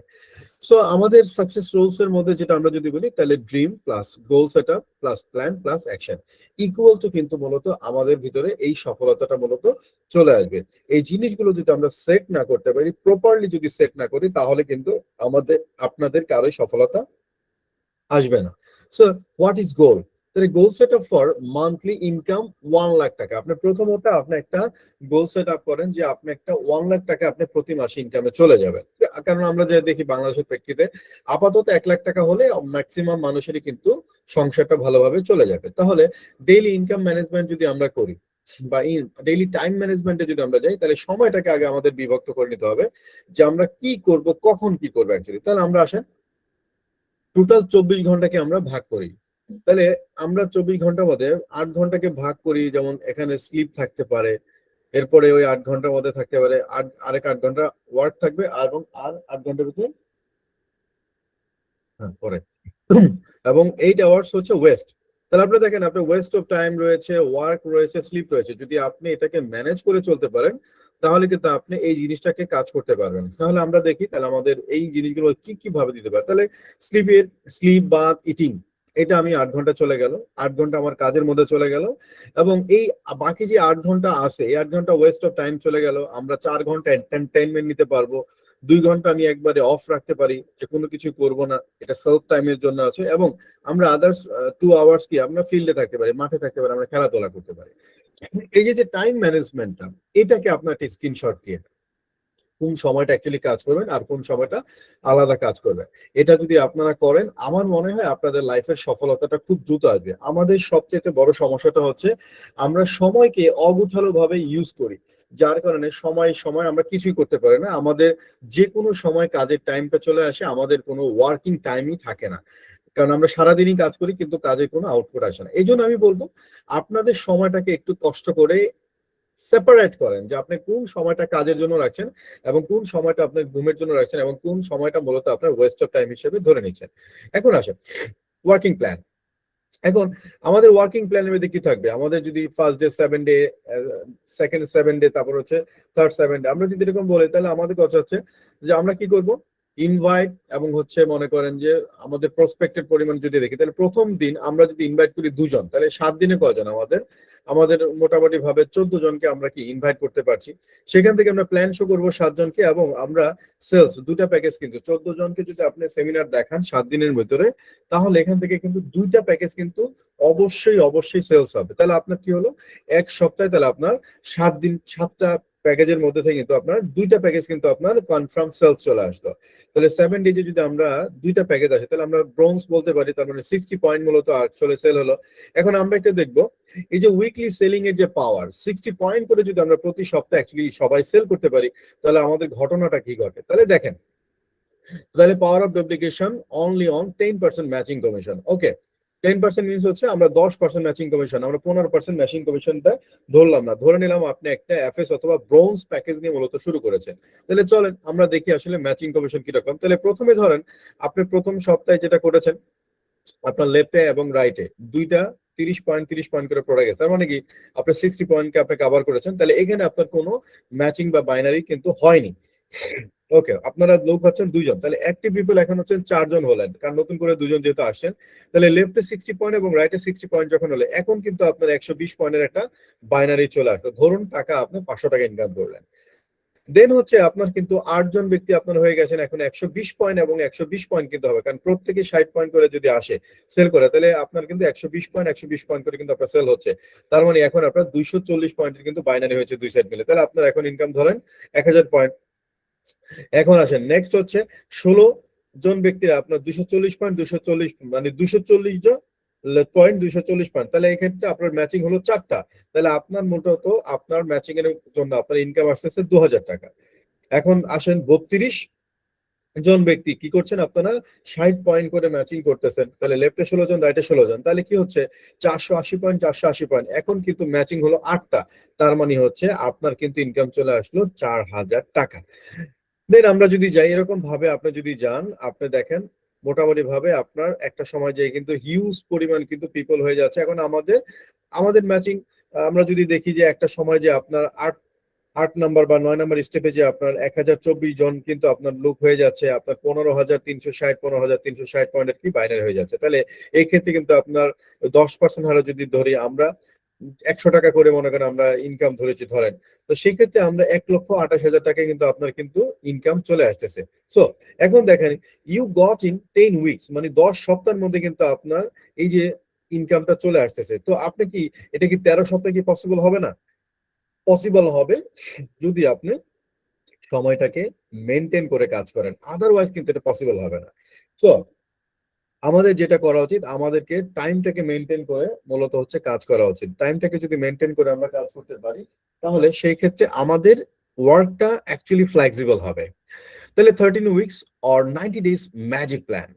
সো আমাদের সাকসেস রুলস এর মধ্যে যেটা আমরা যদি বলি, তাহলে dream plus goal set up plus plan plus action equal to কিন্তু মূলত আমাদের ভিতরে এই সফলতাটা মূলত চলে আসবে। এই জিনিসগুলো যদি আমরা সেট না করতে পারি, প্রপারলি যদি সেট না করি, তাহলে কিন্তু আমাদের আপনাদের কারোই সফলতা আসবে না। সো হোয়াট ইজ গোল? তাহলে goal set up for monthly income 1 lakh টাকা। আপনি প্রথমত আপনি একটা গোল সেট আপ করেন যে আপনি একটা 1 লাখ টাকা আপনি প্রতি মাসে ইনকামে চলে যাবেন। কারণ আমরা যে দেখি বাংলাদেশের প্রেক্ষিতে আপাতত 1 লাখ টাকা হলে ম্যাক্সিমাম মানুষেরই কিন্তু সংসারটা ভালোভাবে চলে যাবে। তাহলে ডেইলি ইনকাম ম্যানেজমেন্ট যদি আমরা করি বা ডেইলি টাইম ম্যানেজমেন্টে যদি আমরা যাই, তাহলে সময়টাকে আগে আমাদের বিভক্ত করে নিতে হবে যে আমরা কি করব, কখন কি করবো অ্যাকচুয়ালি। তাহলে আমরা আসেন টোটাল 24 ঘন্টাকে আমরা ভাগ করি। তাহলে আমরা 24 ঘন্টার মধ্যে 8 ঘন্টাকে ভাগ করি, যেমন এখানে স্লিপ থাকতে পারে, এরপরে ওই 8 ঘন্টার মধ্যে থাকতে পারে আরেক 8 ঘন্টা ওয়ার্ক থাকবে, এবং আর 8 ঘন্টার ভিতরে পরে এবং 8 আওয়ার্স হচ্ছে ওয়েস্ট। তাহলে আপনি দেখেন আপনার ওয়েস্ট অফ টাইম রয়েছে, ওয়ার্ক রয়েছে, স্লিপ রয়েছে। যদি আপনি এটাকে ম্যানেজ করে চলতে পারেন তাহলে কিন্তু আপনি এই জিনিসটাকে কাজ করতে পারবেন। তাহলে আমরা দেখি তাহলে আমাদের এই জিনিসগুলো কি কি ভাবে দিতে পারে। তাহলে স্লিপ বাথ ইটিং, এটা আমি 8 ঘন্টা চলে গেল, 8 ঘন্টা আমার কাজের মধ্যে চলে গেল, এবং এই বাকি যে 8 ঘন্টা আছে এই 8 ঘন্টা ওয়েস্ট অফ টাইম চলে গেল। আমরা 4 ঘন্টা এন্টারটেনমেন্ট নিতে পারবো, 2 ঘন্টা আমি একবারে অফ রাখতে পারি যে কোনো কিছু করব না, এটা সেলফ টাইমের জন্য আছে, এবং আমরা আদার্স 2 আওয়ার্স কি আমরা ফিল্ডে থাকতে পারি, মাঠে থাকতে পারি, আমরা খেলাধুলা করতে পারি। এই যে টাইম ম্যানেজমেন্টটা, এটাকে আপনার একটা স্ক্রিনশট দিয়ে কোন সময়টা অ্যাকচুয়ালি কাজ করবেন আর কোন সময়টা আলাদা কাজ করবেন, এটা যদি আপনারা করেন আমার মনে হয় আপনাদের লাইফের সফলতাটা খুব দ্রুত আসবে। আমাদের সবচেয়ে বড় সমস্যাটা হচ্ছে আমরা সময়কে অগোছালো ভাবে ইউজ করি, যার কারণে সময় সময় আমরা কিছুই করতে পারি না। আমাদের যে কোনো সময় কাজের টাইমটা চলে আসে, আমাদের কোনো ওয়ার্কিং টাইমই থাকে না, কারণ আমরা সারাদিনই কাজ করি কিন্তু কাজের কোনো আউটপুট আসে না। এই জন্য আমি বলবো আপনাদের সময়টাকে একটু কষ্ট করে সেপারেট করেন যে আপনি কোন সময়টা কাজের জন্য রাখছেন এবং কোন সময়টা আপনার ঘুমের জন্য রাখছেন এবং কোন সময়টা মূলত আপনার ওয়েস্ট অফ টাইম হিসেবে ধরে নিচ্ছেন। এখন আসেন ওয়ার্কিং প্ল্যান। এখন আমাদের ওয়ার্কিং প্ল্যানের মধ্যে কি থাকবে, আমাদের যদি first day 7 day, second 7 day, তারপর হচ্ছে থার্ড 7 ডে, আমরা যদি এরকম বলি তাহলে আমাদের কথা হচ্ছে যে আমরা কি করব, ইনভাইট এবং হচ্ছে মনে করেন যে আমাদের প্রসপেক্টের পরিমাণ যদি দেখি, তাহলে প্রথম দিন আমরা যদি ইনভাইট করি 2 জন, তাহলে 7 দিনে কয়জন, আমাদের আমাদের মোটামুটি ভাবে 14 জনকে আমরা কি ইনভাইট করতে পারছি। সেখান থেকে আমরা প্ল্যান শো করবো 7 জনকে, এবং আমরা সেলস 2টা প্যাকেজ, কিন্তু 14 জনকে যদি আপনি সেমিনার দেখান 7 দিনের ভিতরে, তাহলে এখান থেকে কিন্তু 2টা প্যাকেজ কিন্তু অবশ্যই অবশ্যই সেলস হবে। তাহলে আপনার কি হলো, এক সপ্তাহে তাহলে আপনার 7 দিন 7টা প্যাকেজের মধ্যে থেকে কিন্তু আপনার 2টা প্যাকেজ কিন্তু আপনার কনফার্ম সেলস চলে আসলো। তাহলে 7 ডেজে যদি আমরা 2টা প্যাকেজ আসে তাহলে আমরা ব্রোঞ্জ বলতে পারি, তার মানে 60 পয়েন্ট মূলত আসলে সেল হলো। এখন আমরা একটা দেখবো এই যে উইকলি সেলিং এর যে পাওয়ার, 60 পয়েন্ট করে যদি আমরা প্রতি সপ্তাহে অ্যাকচুয়ালি সবাই সেল করতে পারি, তাহলে আমাদের ঘটনাটা কি ঘটে। তাহলে দেখেন, তাহলে power of duplication only on 10% matching commission. Okay, 10% means হচ্ছে আমরা 10% ম্যাচিং কমিশন, আমরা 15% ম্যাচিং কমিশনটা ধরলাম না, ধরে নিলাম আপনি একটা এফএস অথবা ব্রোঞ্জ প্যাকেজ নিয়ে মূলত শুরু করেছেন। তাহলে চলেন আমরা দেখি আসলে ম্যাচিং কমিশন কিরকম। তাহলে প্রথমে ধরেন আপনি প্রথম সপ্তাহে যেটা করেছেন, আপনার লেফটে এবং রাইটে 2টা 30 পয়েন্ট করে পড়ে গেছে, তার মানে কি আপনি 60 পয়েন্টকে আপনি কভার করেছেন। তাহলে এখানে আপনার কোনো ম্যাচিং বা বাইনারি কিন্তু হয়নি। ওকে, আপনারা লোক হচ্ছেন 2 জন, তাহলে অ্যাক্টিভ পিপল এখন হচ্ছেন 4 জন হলেন, কারণ নতুন করে 2 জন যেহেতু আসছেন। তাহলে লেফটে 60 পয়েন্ট এবং রাইটে 60 পয়েন্ট যখন হলে, এখন কিন্তু আপনার 120 পয়েন্টের একটা বাইনারি চলে আসলো। ধরুন টাকা আপনি 500 টাকা ইনকাম করলেন, দেন হচ্ছে আপনার কিন্তু 8 জন ব্যক্তি আপনার হয়ে গেছেন এখন 120 পয়েন্ট, এবং 120 পয়েন্ট কিন্তু হবে, কারণ প্রত্যেকে 60 পয়েন্ট করে যদি আসে সেল করে, তাহলে আপনার কিন্তু 120 পয়েন্ট করে কিন্তু আপনার সেল হচ্ছে। তার মানে এখন আপনার 240 পয়েন্টের কিন্তু বাইনারি হয়েছে দুই সাইড মিলে। তাহলে আপনার এখন ইনকাম ধরেন 1000 পয়েন্ট। এখন আসেন নেক্সট হচ্ছে 16 জন ব্যক্তিরা আপনার 240 পয়েন্ট, 240 মানে 240 জন পয়েন্ট, 240 পয়েন্ট। তাহলে এই ক্ষেত্রে আপনার ম্যাচিং হলো 4টা। তাহলে আপনার মূলত আপনার ম্যাচিং এর জন্য আপনার ইনকাম আসতেছে 2000 টাকা। এখন আসেন 32 জন ব্যক্তি কি করছেন, আপনারা 60 পয়েন্ট করে ম্যাচিং করতেছেন। তাহলে লেফটে 16 জন, রাইটে 16 জন, তাহলে কি হচ্ছে 480 পয়েন্ট, 480 পয়েন্ট। এখন কিন্তু ম্যাচিং হলো 8টা, তার মানে হচ্ছে আপনার কিন্তু ইনকাম চলে আসলো 4000 টাকা। দেন আমরা যদি যাই এরকম ভাবে আপনি যদি যান, আপনি দেখেন মোটামুটি ভাবে আপনার একটা সময় যে কিন্তু হিউজ পরিমাণ কিন্তু পিপল হয়ে যাচ্ছে। এখন আমাদের আমাদের ম্যাচিং আমরা যদি দেখি যে একটা সময় যে আপনার 8 নাম্বার বা 9 নাম্বার স্টেপে যে আপনার 1024 জন কিন্তু আপনার লোক হয়ে যাচ্ছে, আপনার 15,360 পয়েন্টের কি বাইনারি হয়ে যাচ্ছে। তাহলে এই ক্ষেত্রে কিন্তু আপনার 10% হারে যদি ধরি আমরা 100 টাকা করে মনে করেন আমরা ইনকাম ধরেছি ধরেন, তো সেই ক্ষেত্রে আমরা 1,28,000 টাকা কিন্তু আপনার কিন্তু ইনকাম চলে আসতেছে। সো এখন দেখেন ইউ গট ইন 10 উইকস, মানে 10 সপ্তাহের মধ্যে কিন্তু আপনার এই যে ইনকামটা চলে আসতেছে। তো আপনি কি এটা কি 13 সপ্তাহে কি পসিবল হবে না? পসিবল হবে যদি আপনি সময়টাকে মেনটেন করে কাজ করেন, আদারওয়াইজ কিন্তু এটা পসিবল হবে না। সো আমাদের যেটা করা উচিত, আমাদেরকে টাইমটাকে মেনটেন করে মূলত হচ্ছে কাজ করা উচিত। টাইমটাকে যদি মেনটেন করে আমরা কাজ করতে পারি, তাহলে সেই ক্ষেত্রে আমাদের ওয়ার্কটা অ্যাকচুয়ালি ফ্লেক্সিবল হবে। তাহলে 13 weeks or 90 days magic plan,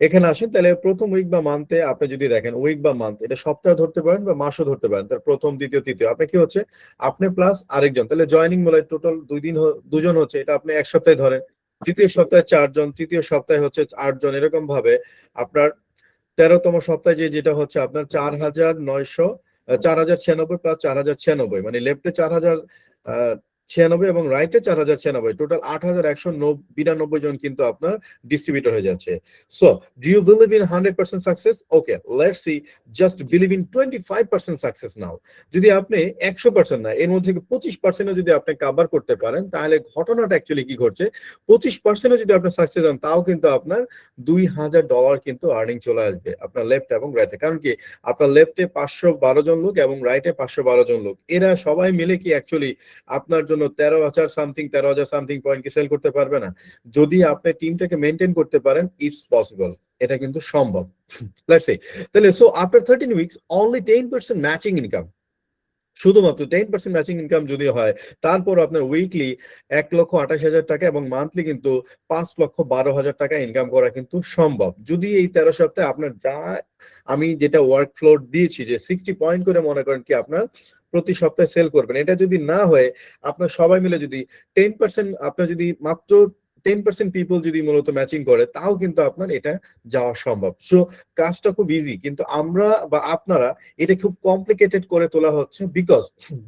এখানে আসেন। তাহলে প্রথম উইক বা মান্থে আপনি যদি দেখেন, উইক বা মান্থ এটা সপ্তাহ ধরতে পারেন বা মাসও ধরতে পারেন। তার প্রথম, দ্বিতীয়, তৃতীয় আপনি কি হচ্ছে আপনি প্লাস আরেকজন, তাহলে জয়নিং বলে টোটাল দুজন হচ্ছে, এটা আপনি এক সপ্তাহে ধরেন। দ্বিতীয় সপ্তাহে 4 জন, তৃতীয় সপ্তাহে হচ্ছে 8 জন, এরকম ভাবে আপনার 13তম সপ্তাহে যেটা হচ্ছে আপনার 4,900 4,096 প্লাস 4,096, মানে লেফটে 4,096 এবং রাইটে 4,096, টোটাল 8,192 জন কিন্তু আপনার ডিস্ট্রিবিউটর হয়ে যাচ্ছে। So do you believe in 100% success? Okay, let's see, just believe in 25% success now. যদি আপনি 100% না, এর মধ্যে 25% যদি আপনি কভার করতে পারেন, তাহলে ঘটনাটা অ্যাকচুয়ালি কি ঘটছে, 25% যদি আপনি সাকসেস হন, তাও কিন্তু আপনার $2,000 কিন্তু আর্নিং চলে আসবে আপনার লেফট এবং রাইটে। কারণ কি আপনার লেফটে 512 জন লোক এবং রাইটে 512 জন লোক, এরা সবাই মিলে কি অ্যাকচুয়ালি আপনার জন্য 13,000 সামথিং পয়েন্ট কি সেল করতে পারবে না? যদি আপনি টিমটাকে মেনটেন করতে পারেন, ইটস পসিবল, এটা কিন্তু সম্ভব। লেটস সে, তাহলে so after 13 weeks only 10% matching income, শুধুমাত্র 10% ম্যাচিং ইনকাম যদি হয়, তারপর আপনার উইকলি 1,28,000 টাকা এবং মান্থলি কিন্তু 5,12,000 টাকা ইনকাম করা কিন্তু সম্ভব। যদি এই 13 সপ্তাহে আপনার যা আমি যেটা ওয়ার্ক ফ্লোর দিয়েছি যে 60 পয়েন্ট করে মনে করেন কি আপনার প্রতি সপ্তাহে সেল করবেন, এটা যদি না হয়, আপনার সবাই মিলে যদি 10%, আপনার যদি মাত্র 10% পিপল যদি মূলত ম্যাচিং করে, তাও কিন্তু আপনার এটা যাওয়া সম্ভব। সো কাজটা খুব ইজি, কিন্তু আমরা বা আপনারা এটা খুব কমপ্লিকেটেড করে তোলা হচ্ছে, বিকজ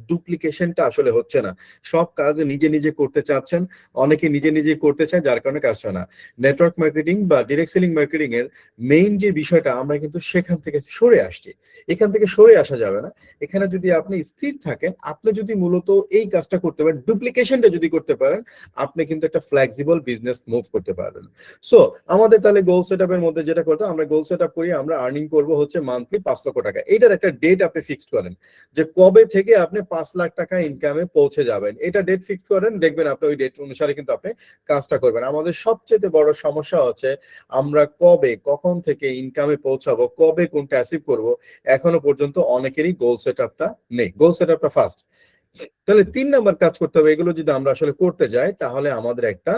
ডুপ্লিকেশনটা আসলে হচ্ছে না। সব কাজ নিজে নিজে করতে চাচ্ছেন, অনেকে নিজে নিজে করতে চায়, যার কারণে কাজ হয় না। নেটওয়ার্ক মার্কেটিং বা ডিরেক্ট সেলিং মার্কেটিং এর মেইন যে বিষয়টা, আমরা কিন্তু সেখান থেকে সরে আসছি। এখান থেকে সরে আসা যাবে না। এখানে যদি আপনি স্থির থাকেন, আপনি যদি মূলত এই কাজটা করতে পারেন, ডুপ্লিকেশনটা যদি করতে পারেন, আপনি কিন্তু একটা ফ্লেক্সিবল বিজনেস মুভ করতে পারবেন। সো আমাদের তাহলে গোল সেট আপের মধ্যে যেটা করতে, আমরা গোল সেট আপ করি, আমরা আর্নিং করবো হচ্ছে মান্থলি 5,00,000 টাকা। এটার একটা ডেট আপনি ফিক্সড করেন যে কবে থেকে আপনি 5,00,000 টাকা ইনকামে পৌঁছে যাবেন, এটা ডেট ফিক্স করেন। দেখবেন আপনি ওই ডেট অনুসারে কিন্তু আপনি কাজটা করবেন। আমাদের সবচেয়ে বড় সমস্যা হচ্ছে আমরা কবে কখন থেকে ইনকামে পৌঁছাবো, কবে কোনটা অ্যাচিভ করব, এখনো পর্যন্ত অনেকেরই গোল সেট আপটা নেই। গোল সেট আপটা ফার্স্ট। তাহলে 3 নাম্বার কাজ করতে হবে। এগুলো যদি আমরা আসলে করতে যাই, তাহলে আমাদের একটা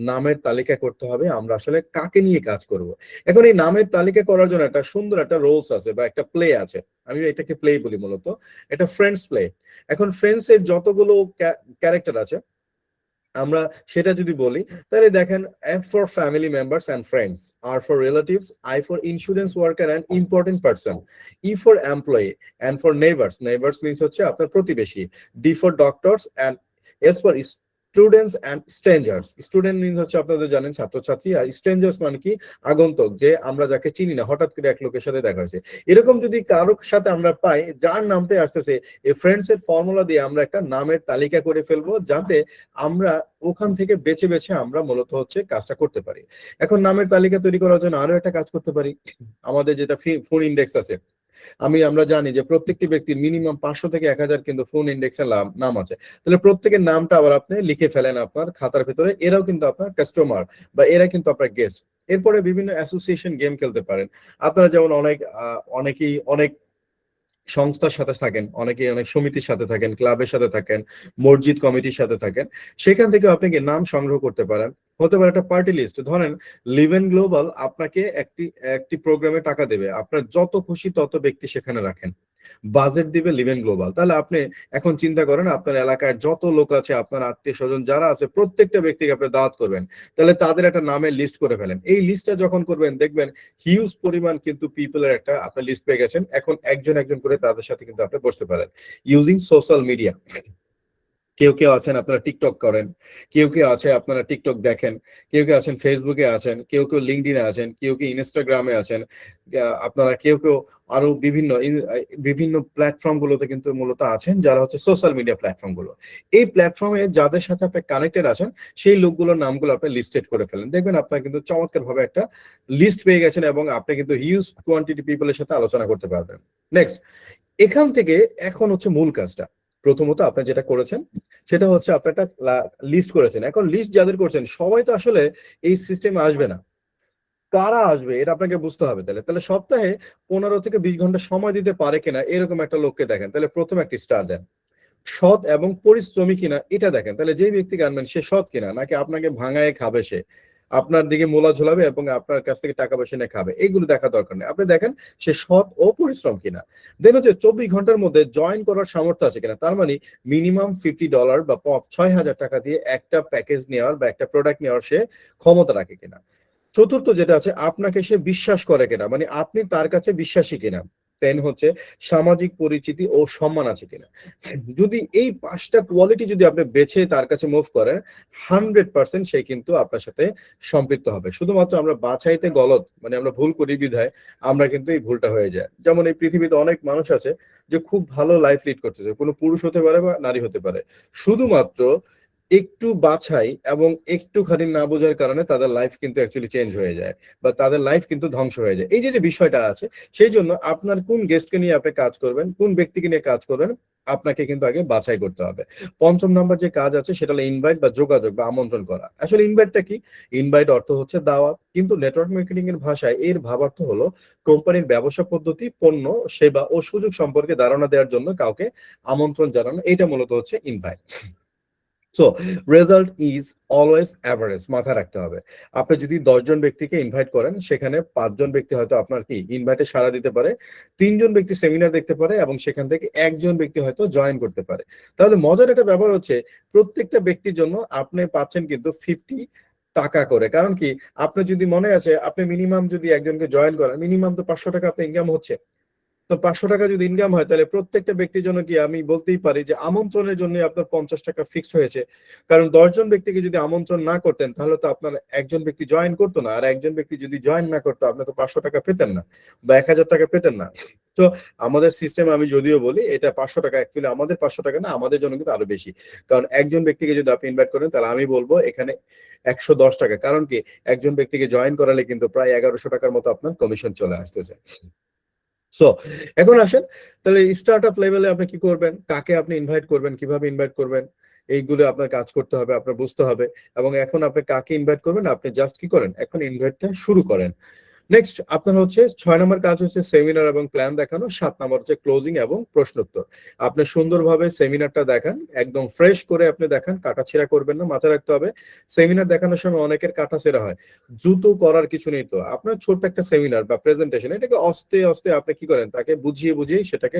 নামের তালিকা করতে হবে, আমরা আসলে কাকে নিয়ে কাজ করব। এখন এই নামের তালিকা করার জন্য একটা সুন্দর একটা রোলস আছে বা একটা প্লে আছে, আমি এটাকে প্লে বলি মূলত, এটা ফ্রেন্ডস প্লে। এখন ফ্রেন্ডস এর যতগুলো ক্যারেক্টার আছে, আমরা সেটা যদি বলি, তাহলে দেখেন, F for family members and friends, R for relatives, I for insurance worker and important person, E for employee and for neighbours, neighbours means হচ্ছে আপনার প্রতিবেশী, D for doctors and S for students and strangers. Student means হচ্ছে আপনাদের জানেন ছাত্রছাত্রী, আর strangers মানে কি আগন্তক, যে আমরা যাকে চিনি না, হঠাৎ করে এক লোকের সাথে দেখা হয়েছে। এরকম যদি কারোর সাথে আমরা পাই যার নামটা আসতেছে, এই ফ্রেন্ডস এর ফর্মুলা দিয়ে আমরা একটা নামের তালিকা করে ফেলবো, যাতে আমরা ওখান থেকে বেছে বেছে আমরা মূলত হচ্ছে কাজটা করতে পারি। এখন নামের তালিকা তৈরি করার জন্য আরো একটা কাজ করতে পারি, আমাদের যেটা ফোন ইন্ডেক্স আছে, আমরা জানি যে প্রত্যেকটি ব্যক্তির মিনিমাম 500 থেকে 1,000 কিন্তু ফোন ইন্ডেক্সের নাম আছে। তাহলে প্রত্যেকের নামটা আবার আপনি লিখে ফেলেন আপনার খাতার ভিতরে, এরাও কিন্তু আপনার কাস্টমার বা এরা কিন্তু আপনার গেস্ট। এরপরে বিভিন্ন অ্যাসোসিয়েশন গেম খেলতে পারেন। আপনারা যেমন অনেকেই অনেক সংস্থার সাথে থাকেন, অনেকে অনেক সমিতির সাথে থাকেন, ক্লাবের সাথে থাকেন, মসজিদ কমিটির সাথে থাকেন, সেখান থেকে আপনি কি নাম সংগ্রহ করতে পারেন। হতে পারে একটা পার্টি লিস্ট, ধরেন লিভেন গ্লোবাল আপনাকে একটি একটি প্রোগ্রামে টাকা দেবে, আপনার যত খুশি তত ব্যক্তি সেখানে রাখেন, বাজেট দিবে লিভেন গ্লোবাল। তাহলে আপনি এখন চিন্তা করেন, আপনার এলাকায় যত লোক আছে, আপনার আত্মীয় স্বজন যারা আছে, প্রত্যেকটা ব্যক্তিকে আপনি দাওয়াত করবেন, তাহলে তাদের একটা নামের লিস্ট করে ফেলেন। এই লিস্টটা যখন করবেন, দেখবেন হিউজ পরিমাণ কিন্তু পিপলের একটা আপনার লিস্ট পেয়ে গেছেন। এখন একজন একজন করে তাদের সাথে কিন্তু আপনি বসতে পারেন ইউজিং সোশ্যাল মিডিয়া। কেউ কেউ আছেন আপনারা টিকটক করেন, কেউ কেউ আছে আপনারা টিকটক দেখেন, কেউ কেউ আছেন ফেসবুকে আছেন, কেউ কেউ লিঙ্কডইনে আছেন, কেউ কেউ ইনস্টাগ্রামে আছেন, আপনারা কেউ কেউ আরো বিভিন্ন প্ল্যাটফর্ম গুলোতে কিন্তু মূলত আছেন, যারা হচ্ছে সোশ্যাল মিডিয়া প্ল্যাটফর্ম গুলো। এই প্ল্যাটফর্মে যাদের সাথে আপনি কানেক্টেড আছেন সেই লোকগুলোর নামগুলো আপনি লিস্টেড করে ফেলেন, দেখবেন আপনার কিন্তু চমৎকার ভাবে একটা লিস্ট পেয়ে গেছেন এবং আপনি কিন্তু হিউজ কোয়ান্টিটি পিপলের সাথে আলোচনা করতে পারবেন। নেক্সট, এখান থেকে এখন হচ্ছে মূল কাজটা। প্রথমত আপনি যেটা করেছেন সেটা হচ্ছে আপনি একটা লিস্ট করেছেন। এখন লিস্ট যাদের করছেন সবাই তো আসলে এই সিস্টেমে আসবে না। কারা আসবে এটা আপনাকে বুঝতে হবে। তাহলে তাহলে সপ্তাহে 15 থেকে 20 ঘন্টা সময় দিতে পারে কিনা এরকম একটা লোককে দেখেন, তাহলে প্রথম একটি স্টার দেন। সৎ এবং পরিশ্রমী কিনা এটা দেখেন, তাহলে যে ব্যক্তিকে আনবেন সে সৎ কিনা, নাকি আপনাকে ভাঙায় খাবে, সে আপনার দিকে মোলা ঝোলাবে এবং আপনার কাছ থেকে টাকা পয়সা নিয়ে খাবে, এগুলো দেখা দরকার নেই। আপনি দেখেন সে সৎ ও পরিশ্রম কিনা। দেন হচ্ছে 24 ঘন্টার মধ্যে জয়েন করার সামর্থ্য আছে কিনা, তার মানে মিনিমাম $50 বা 6,000 টাকা দিয়ে একটা প্যাকেজ নেওয়ার বা একটা প্রোডাক্ট নেওয়ার সে ক্ষমতা রাখে কিনা। চতুর্থ যেটা আছে, আপনাকে সে বিশ্বাস করে কিনা, মানে আপনি তার কাছে বিশ্বাসী কিনা। দেন হচ্ছে সামাজিক পরিচিতি ও সম্মান আছে কিনা। যদি এই 5টা কোয়ালিটি যদি আপনি বেছে তার কাছে মুভ করেন, 100% সে কিন্তু আপনার সাথে সম্পৃক্ত হবে। শুধুমাত্র আমরা বাছাইতে গলত, মানে আমরা ভুল করি বিধায় আমরা কিন্তু এই ভুলটা হয়ে যায়। যেমন এই পৃথিবীতে অনেক মানুষ আছে যে খুব ভালো লাইফ লিড করতেছে, কোনো পুরুষ হতে পারে বা নারী হতে পারে, শুধুমাত্র একটু বাছাই এবং একটুখানি না বোঝার কারণে তাদের লাইফ কিন্তু অ্যাকচুয়ালি চেঞ্জ হয়ে যায় বা তাদের লাইফ কিন্তু ধ্বংস হয়ে যায়। এই যে যে বিষয়টা আছে, সেই জন্য আপনার কোন গেস্টকে নিয়ে আপনি কাজ করবেন, কোন ব্যক্তিকে নিয়ে কাজ করবেন, আপনাকে কিন্তু আগে বাছাই করতে হবে। পঞ্চম নাম্বার যে কাজ আছে সেটা হলো ইনভাইট বা যোগাযোগ বা আমন্ত্রণ করা। আসলে ইনভাইটটা কি? ইনভাইট অর্থ হচ্ছে দাওয়াত, কিন্তু নেটওয়ার্ক মার্কেটিং এর ভাষায় এর ভাবার্থ হলো কোম্পানির ব্যবসা পদ্ধতি, পণ্য, সেবা ও সুযোগ সম্পর্কে ধারণা দেওয়ার জন্য কাউকে আমন্ত্রণ জানানো। এটা মূলত হচ্ছে invite. So result is always average, মাথায় রাখতে হবে। আপনি যদি 10 জন ব্যক্তিকে ইনভাইট করেন, সেখানে 5 জন ব্যক্তি হয়তো আপনার কি ইনভাইটে সাড়া দিতে পারে, 3 জন ব্যক্তি সেমিনার দেখতে পারে এবং সেখান থেকে 1 জন ব্যক্তি হয়তো জয়েন করতে পারে। তাহলে মজার একটা ব্যাপার হচ্ছে প্রত্যেকটা ব্যক্তির জন্য আপনি পাচ্ছেন কিন্তু 50 টাকা করে। কারণ কি, আপনি যদি মনে আছে আপনি মিনিমাম যদি একজনকে জয়েন করেন, মিনিমাম তো 500 টাকা আপনার ইনকাম হচ্ছে। তো 500 টাকা যদি ইনকাম হয়, তাহলে প্রত্যেকটা ব্যক্তির জন্য কি আমি বলতেই পারি যে আমন্ত্রণের জন্য আপনার 50 টাকা ফিক্স হয়েছে। কারণ 10 জন ব্যক্তিকে যদি আমন্ত্রণ না করতেন তাহলে তো আপনার একজন ব্যক্তি জয়েন করতো না, আর একজন ব্যক্তি যদি জয়েন না করতো আপনি তো 500 টাকা পেতেন না বা 1,000 টাকা পেতেন না। তো আমাদের সিস্টেম আমি যদিও বলি এটা 500 টাকা, অ্যাকচুয়ালি আমাদের 500 টাকা না, আমাদের জন্য কিন্তু আরো বেশি। কারণ একজন ব্যক্তিকে যদি আপনি ইনভাইট করেন তাহলে আমি বলবো এখানে 110 টাকা। কারণ কি, একজন ব্যক্তিকে জয়েন করালে কিন্তু প্রায় 1100 টাকার মতো আপনার কমিশন চলে আসতেছে। সো এখন আসেন, তাহলে স্টার্ট আপ লেভেলে আপনি কি করবেন, কাকে আপনি ইনভাইট করবেন, কিভাবে ইনভাইট করবেন, এইগুলো আপনার কাজ করতে হবে, আপনার বুঝতে হবে। এবং এখন আপনি কাকে ইনভাইট করবেন, আপনি জাস্ট কি করেন, এখন ইনভাইটটা শুরু করেন। নেক্সট আপনার হচ্ছে 6 নম্বর কাজ হচ্ছে সেমিনার এবং প্ল্যান দেখানো। 7 নম্বর হচ্ছে ক্লোজিং এবং প্রশ্নোত্তর। আপনি সুন্দরভাবে সেমিনারটা দেখান, একদম ফ্রেশ করে আপনি দেখান, কাটাছেঁড়া করবেন না, মাথায় রাখতে হবে। সেমিনার দেখানোর সময় অনেকের কাটাছেঁড়া হয়, দ্রুত করার কিছু নেই। তো আপনার ছোট্ট একটা সেমিনার বা প্রেজেন্টেশন, এটাকে আস্তে আস্তে আপনি কি করেন, তাকে বুঝিয়ে বুঝিয়ে সেটাকে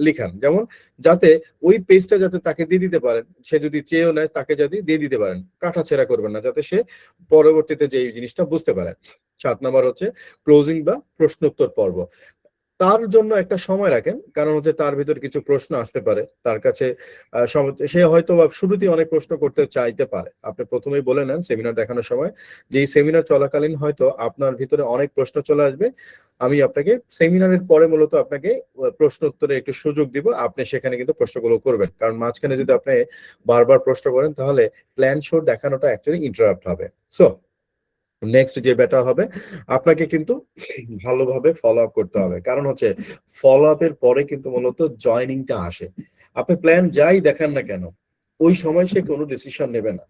লিখান, যেমন যাতে ওই পেজটা যাতে তাকে দিয়ে দিতে পারেন, সে যদি চেয়েও নেয় তাকে যদি দিয়ে দিতে পারেন, কাটাছেঁড়া করবেন না, যাতে সে পরবর্তীতে যে এই জিনিসটা বুঝতে পারে। 7 নম্বর হচ্ছে ক্লোজিং বা প্রশ্নোত্তর পর্ব। তার জন্য একটা সময় রাখেন, কারণ হচ্ছে তার ভিতর কিছু প্রশ্ন আসতে পারে তার কাছে। সে হয়তো বা শুরুতেই অনেক প্রশ্ন করতে চাইতে পারে। আপনি প্রথমেই বলে নেন সেমিনার দেখানোর সময় যে এই সেমিনার চলাকালীন হয়তো আপনার ভিতরে অনেক প্রশ্ন চলে আসবে, আমি আপনাকে সেমিনারের পরে মূলত আপনাকে প্রশ্ন উত্তরে একটু সুযোগ দিব, আপনি সেখানে কিন্তু প্রশ্নগুলো করবেন। কারণ মাঝখানে যদি আপনি বারবার প্রশ্ন করেন তাহলে প্ল্যান শো দেখানোটা অ্যাকচুয়ালি ইন্টারাপ্ট হবে। সো নেক্সট যে ব্যাটা হবে, আপনাকে কিন্তু ভালোভাবে ফলো আপ করতে হবে। কারণ হচ্ছে ফলো আপের পরে কিন্তু মূলত জয়নিংটা আসে। আপনি প্ল্যান যাই দেখান না কেন, ওই সময় সে কোনো ডিসিশন নেবে না।